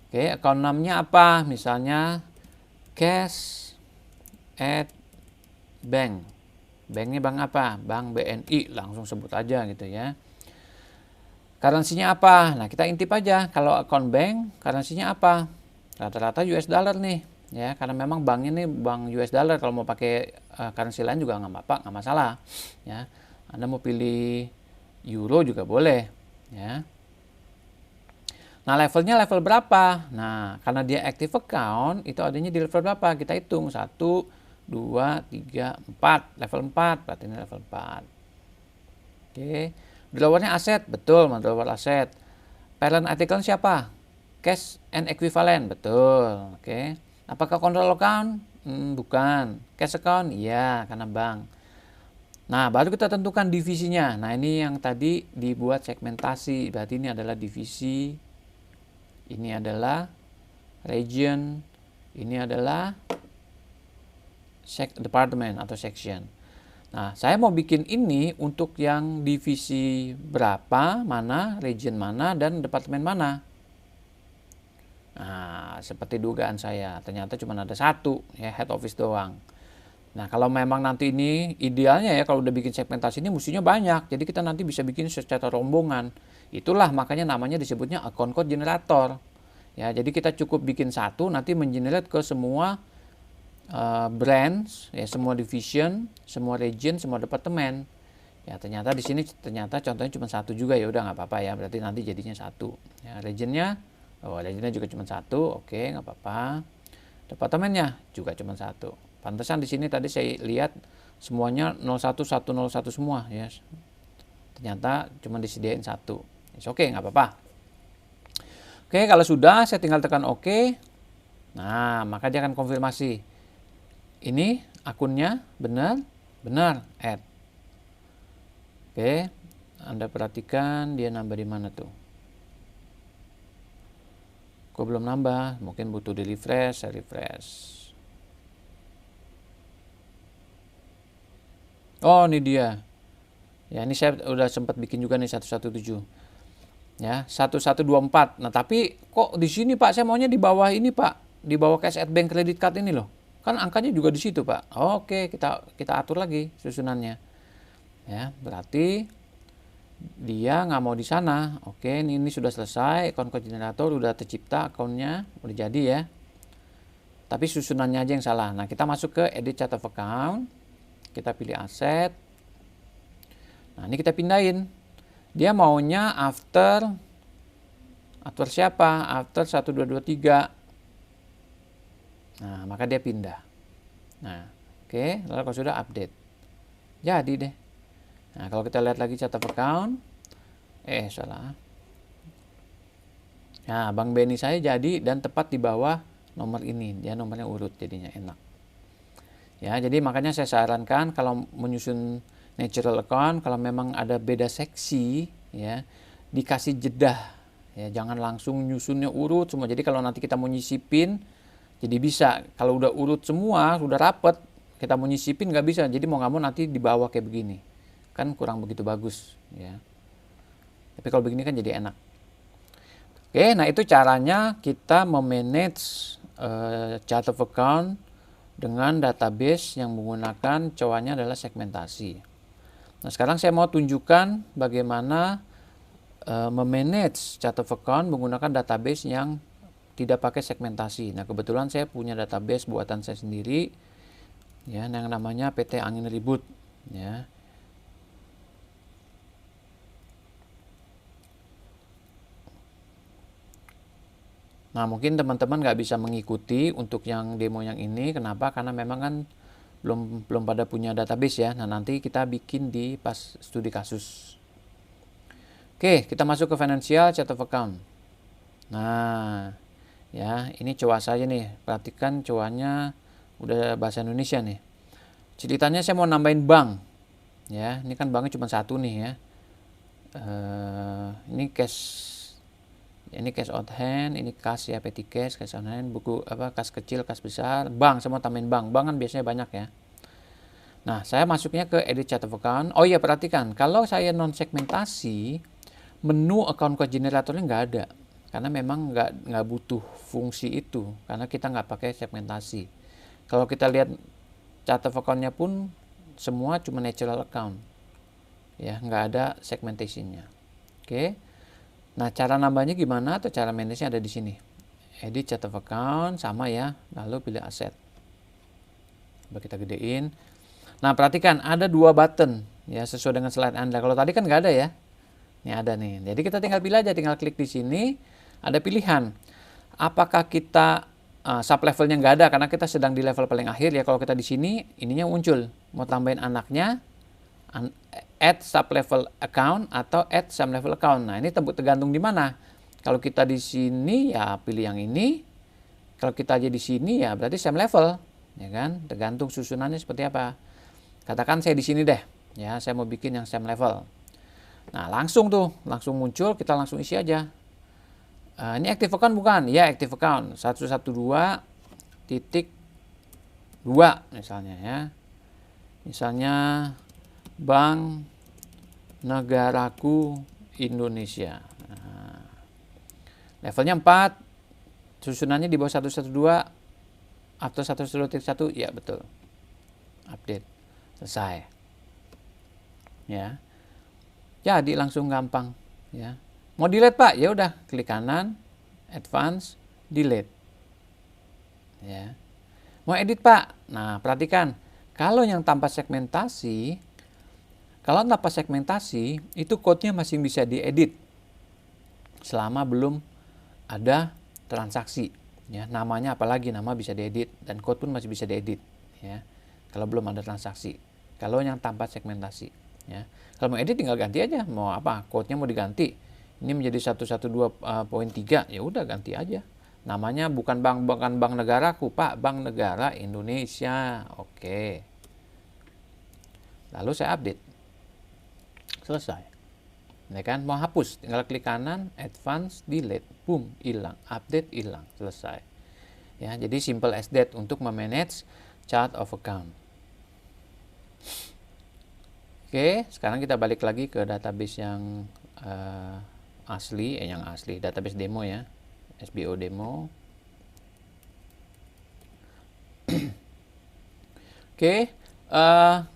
Oke, account name-nya apa? Misalnya cash at bank. Banknya bank apa? Bank BNI, langsung sebut aja gitu ya. Currency-nya apa? Nah, kita intip aja. Kalau account bank, currency-nya apa? Rata-rata US dollar nih. Ya, karena memang bank ini bank US dollar. Kalau mau pakai currency lain juga nggak apa-apa, nggak masalah. Ya, Anda mau pilih euro juga boleh. Ya. Nah, levelnya level berapa? Nah, karena dia active account, itu adanya di level berapa? Kita hitung. 1, 2, 3, 4. Level 4, berarti ini level 4. Oke. Drawernya aset, betul, drawer aset. Parent artikel siapa? Cash and equivalent, betul. Oke. Apakah control account? Bukan. Cash account? Iya, karena bank. Nah, baru kita tentukan divisinya. Nah, ini yang tadi dibuat segmentasi. Berarti ini adalah divisi. Ini adalah region, ini adalah department atau section. Nah, saya mau bikin ini untuk yang divisi berapa, mana, region mana, dan departemen mana. Nah, seperti dugaan saya, ternyata cuma ada satu, ya head office doang. Nah, kalau memang nanti ini idealnya ya, kalau udah bikin segmentasi ini mestinya banyak. Jadi kita nanti bisa bikin secara rombongan. Itulah makanya namanya disebutnya account code generator. Ya, jadi kita cukup bikin satu, nanti mengenerate ke semua branch, ya semua division, semua region, semua departemen. Ya, ternyata di sini contohnya cuma satu juga, ya udah nggak apa-apa ya. Berarti nanti jadinya satu. Ya, regionnya juga cuma satu, oke nggak apa-apa. Departemennya juga cuma satu. Pantesan di sini tadi saya lihat semuanya 01101 semua ya. Ternyata cuma disediain satu. Oke, nggak apa-apa. Oke, kalau sudah saya tinggal tekan oke. Nah, maka dia akan konfirmasi. Ini akunnya benar, add. Oke, Anda perhatikan dia nambah di mana tuh. Kok belum nambah? Mungkin butuh di refresh, saya refresh. Oh, ini dia. Ya, ini saya udah sempat bikin juga nih 117. Ya, 1124. Nah, tapi kok di sini Pak saya maunya di bawah ini Pak, di bawah cash at bank credit card ini loh. Kan angkanya juga di situ Pak. Oke, kita atur lagi susunannya. Ya, berarti dia nggak mau di sana. Oke, ini sudah selesai, account code generator udah tercipta, akunnya udah jadi ya. Tapi susunannya aja yang salah. Nah, kita masuk ke edit chart of account. Kita pilih aset. Nah, ini kita pindahin. Dia maunya after siapa? After 1223. Nah, maka dia pindah. Nah, oke, lalu kalau sudah update. Jadi deh. Nah, kalau kita lihat lagi chart of account, salah. Nah, Bank BNI saya jadi dan tepat di bawah nomor ini. Dia nomornya urut, jadinya enak. Ya, jadi makanya saya sarankan kalau menyusun natural account, kalau memang ada beda seksi, ya dikasih jeda, ya jangan langsung nyusunnya urut semua. Jadi kalau nanti kita mau nyisipin, jadi bisa. Kalau udah urut semua, sudah rapet, kita mau nyisipin nggak bisa. Jadi mau nggak mau nanti di bawah kayak begini, kan kurang begitu bagus, ya. Tapi kalau begini kan jadi enak. Oke, nah itu caranya kita memanage chart of account dengan database yang menggunakan cowoknya adalah segmentasi. Nah, sekarang saya mau tunjukkan bagaimana memanage chart of account menggunakan database yang tidak pakai segmentasi. Nah, kebetulan saya punya database buatan saya sendiri, ya, yang namanya PT Angin Ribut, ya. Nah, mungkin teman-teman nggak bisa mengikuti untuk yang demo yang ini. Kenapa? Karena memang kan belum pada punya database ya. Nah, nanti kita bikin di pas studi kasus. Oke, kita masuk ke financial chart of account. Nah, ya, ini coa saja nih. Perhatikan coanya udah bahasa Indonesia nih. Ceritanya saya mau nambahin bank. Ya, ini kan banknya cuma satu nih ya. Ini cash out hand, ini kas ya, petty cash on hand, buku apa, kas kecil, kas besar, bank, semua tambahin bank. Bank kan biasanya banyak ya. Nah, saya masuknya ke edit chart of account. Oh iya, perhatikan, kalau saya non segmentasi, menu account code generatornya nggak ada. Karena memang nggak butuh fungsi itu, karena kita nggak pakai segmentasi. Kalau kita lihat chart of account-nya pun semua cuma natural account. Ya, nggak ada segmentation-nya. Oke. Nah, cara nambahnya gimana atau cara manage-nya ada di sini. Edit chart of account sama ya, lalu pilih aset. Coba kita gedein. Nah, perhatikan ada dua button ya sesuai dengan slide Anda. Kalau tadi kan nggak ada ya. Ini ada nih. Jadi kita tinggal pilih aja, tinggal klik di sini. Ada pilihan. Apakah kita sub levelnya nggak ada karena kita sedang di level paling akhir ya. Kalau kita di sini ininya muncul. Mau tambahin anaknya, add sub level account atau add sum level account. Nah, ini tergantung di mana. Kalau kita di sini ya pilih yang ini. Kalau kita aja di sini ya berarti sum level, ya kan? Tergantung susunannya seperti apa. Katakan saya di sini deh, ya saya mau bikin yang sum level. Nah, langsung muncul, kita langsung isi aja. Ini active account bukan? Ya, active account 112.2 misalnya ya. Misalnya Bank Negaraku Indonesia. Nah, levelnya 4, susunannya di bawah 112 atau 112.1, ya betul. Update, selesai. Ya. Jadi langsung gampang, ya. Mau delete, Pak? Ya udah, klik kanan, advance, delete. Ya. Mau edit, Pak? Nah, perhatikan, kalau yang tanpa segmentasi, itu code-nya masih bisa diedit selama belum ada transaksi. Ya, namanya apalagi nama bisa diedit dan code pun masih bisa diedit. Ya, kalau belum ada transaksi. Kalau yang tanpa segmentasi. Ya, kalau mau edit tinggal ganti aja. Mau apa? Code-nya mau diganti. Ini menjadi 112.3. Ya udah ganti aja. Namanya bukan bank negaraku, Pak, Bank Negara Indonesia. Oke. Lalu saya update. Selesai. Ya kan? Mau hapus, tinggal klik kanan, advance, delete, boom, hilang, update, hilang, selesai. Ya, jadi simple as that untuk memanage chart of account. Oke, sekarang kita balik lagi ke database yang asli, database demo ya, SBO demo. Oke,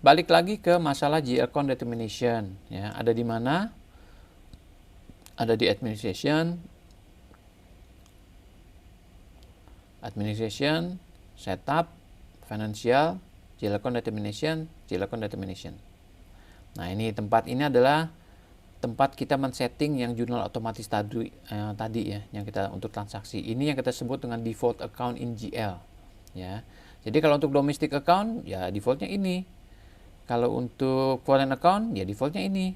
balik lagi ke masalah G account determination. Ya, ada di mana? Ada di administration, setup, financial, G account determination. Nah, ini adalah tempat kita men-setting yang jurnal otomatis tadi ya, yang kita untuk transaksi. Ini yang kita sebut dengan default account in GL. Ya. Jadi kalau untuk domestic account ya defaultnya ini. Kalau untuk foreign account ya defaultnya ini.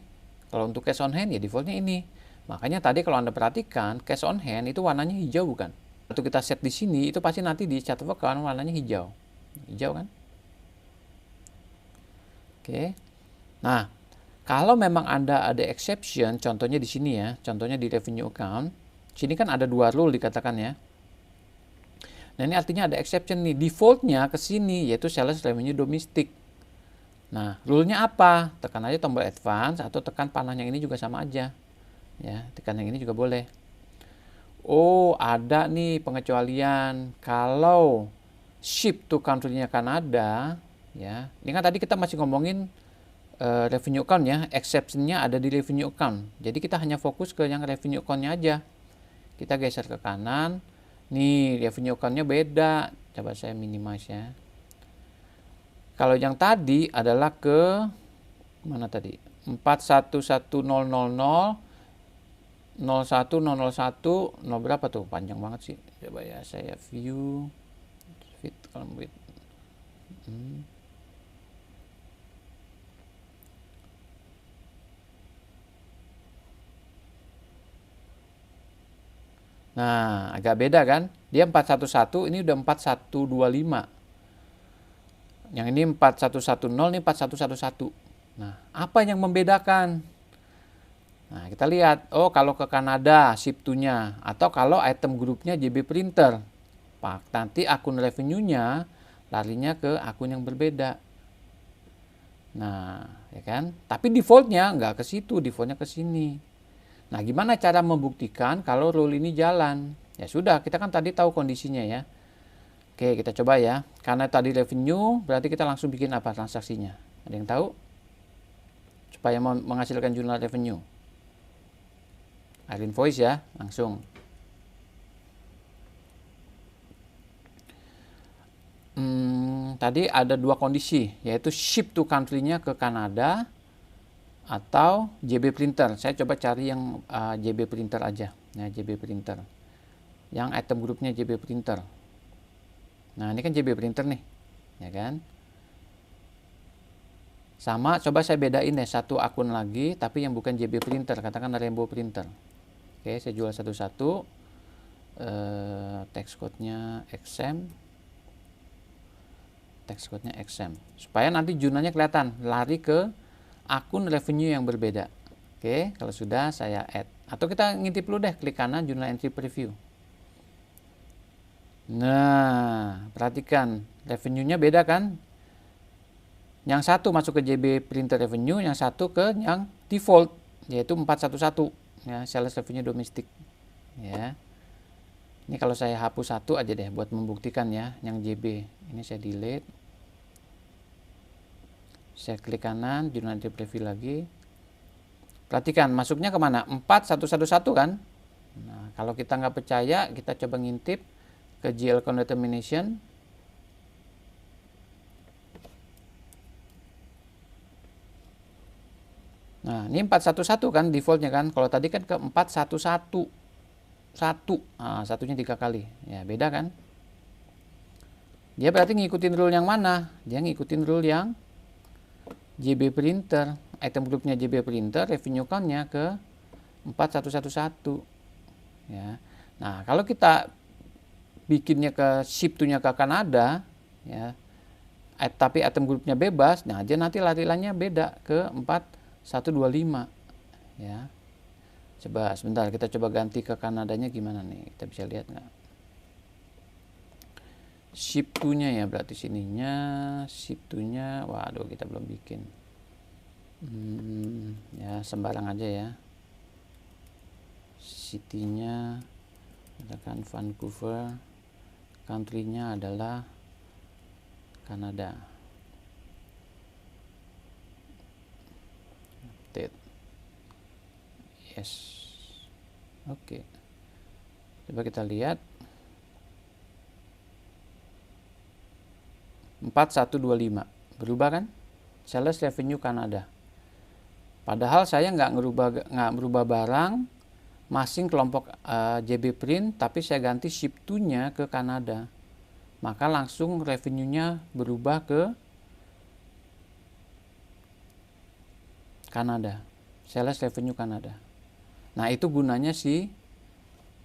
Kalau untuk cash on hand ya defaultnya ini. Makanya tadi kalau Anda perhatikan cash on hand itu warnanya hijau bukan? Waktu kita set di sini itu pasti nanti di chart of account warnanya hijau. Hijau kan? Oke. Nah, kalau memang Anda ada exception, contohnya di sini ya, contohnya di revenue account. Sini kan ada dua rule dikatakan ya. Nah, ini artinya ada exception nih. Defaultnya ke sini yaitu sales revenue domestic. Nah, rule-nya apa? Tekan aja tombol advance atau tekan panah yang ini juga sama aja. Ya, tekan yang ini juga boleh. Oh, ada nih pengecualian. Kalau ship to country-nya Kanada, ya. Ini kan tadi kita masih ngomongin revenue account ya. Exception-nya ada di revenue account. Jadi kita hanya fokus ke yang revenue account-nya aja. Kita geser ke kanan. Nih, revenue account-nya beda. Coba saya minimize ya. Kalau yang tadi adalah ke mana tadi? 411000 01001 0 berapa tuh? Panjang banget sih. Coba ya saya view fit column width. Nah, agak beda kan? Dia 411, ini udah 4125. Yang ini 4110, ini 4111. Nah, apa yang membedakan? Nah, kita lihat. Oh, kalau ke Kanada, ship to-nya. Atau kalau item grupnya JB Printer. Pak, nanti akun revenue-nya larinya ke akun yang berbeda. Nah, ya kan? Tapi default-nya nggak ke situ, default-nya ke sini. Nah, gimana cara membuktikan kalau rule ini jalan? Ya sudah, kita kan tadi tahu kondisinya ya. Oke, kita coba ya. Karena tadi revenue, berarti kita langsung bikin apa transaksinya? Ada yang tahu? Supaya menghasilkan jurnal revenue. Add invoice ya, langsung. Tadi ada dua kondisi, yaitu ship to country-nya ke Kanada atau JB Printer. Saya coba cari yang JB Printer aja. Nah, JB Printer. Yang item grupnya JB Printer. Nah, ini kan JB Printer nih. Ya kan? Sama, coba saya bedain ya, satu akun lagi, tapi yang bukan JB Printer. Katakan Rainbow Printer. Oke, saya jual satu-satu. Text code-nya XM. Text code-nya XM. Supaya nanti jurnalnya kelihatan. Lari ke akun revenue yang berbeda. Oke, kalau sudah saya add. Atau kita ngintip dulu deh, klik kanan jurnal entry preview. Nah, perhatikan revenue-nya beda kan? Yang satu masuk ke JB Printer revenue, yang satu ke yang default, yaitu 411 ya, sales revenue domestik. Ya. Ini kalau saya hapus satu aja deh buat membuktikan ya, yang JB. Ini saya delete. Saya klik kanan, jurnal entry preview lagi. Perhatikan masuknya kemana? 4111 kan? Nah, kalau kita nggak percaya, kita coba ngintip ke GL Count Determination. Nah, ini 411 kan defaultnya kan. Kalau tadi kan ke 411. Nah, satunya 3 kali. Ya, beda kan? Dia berarti ngikutin rule yang mana? Dia ngikutin rule yang JB Printer. Item grupnya JB Printer, revenue count-nya ke 4111. Ya. Nah, kalau kita bikinnya ke ship to-nya ke Kanada, ya, tapi item grupnya bebas, nah dia nanti larilannya beda ke 4125. Ya. Coba sebentar, kita coba ganti ke Kanadanya gimana nih, kita bisa lihat nggak? Ship to-nya ya, berarti sininya ship to-nya, waduh kita belum bikin. Ya sembarang aja ya. City-nya katakan Vancouver, country-nya adalah Kanada. Yes. Oke. Coba kita lihat. 4125. Berubah kan? Sales revenue Kanada. Padahal saya nggak merubah barang, masing kelompok JB Print, tapi saya ganti ship to-nya ke Kanada. Maka langsung revenue-nya berubah ke Kanada. Sales revenue Kanada. Nah, itu gunanya si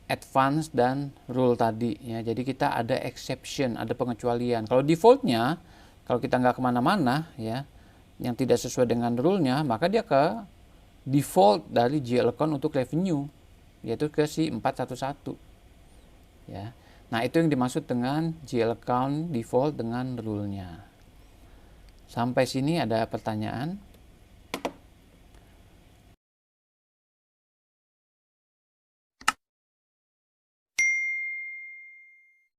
advance dan rule tadi ya. Jadi kita ada exception, ada pengecualian. Kalau defaultnya, kalau kita nggak kemana-mana ya, yang tidak sesuai dengan rule-nya, maka dia ke default dari GL account untuk revenue, yaitu ke si 411 ya. Nah, itu yang dimaksud dengan GL account default dengan rule-nya. Sampai sini ada pertanyaan?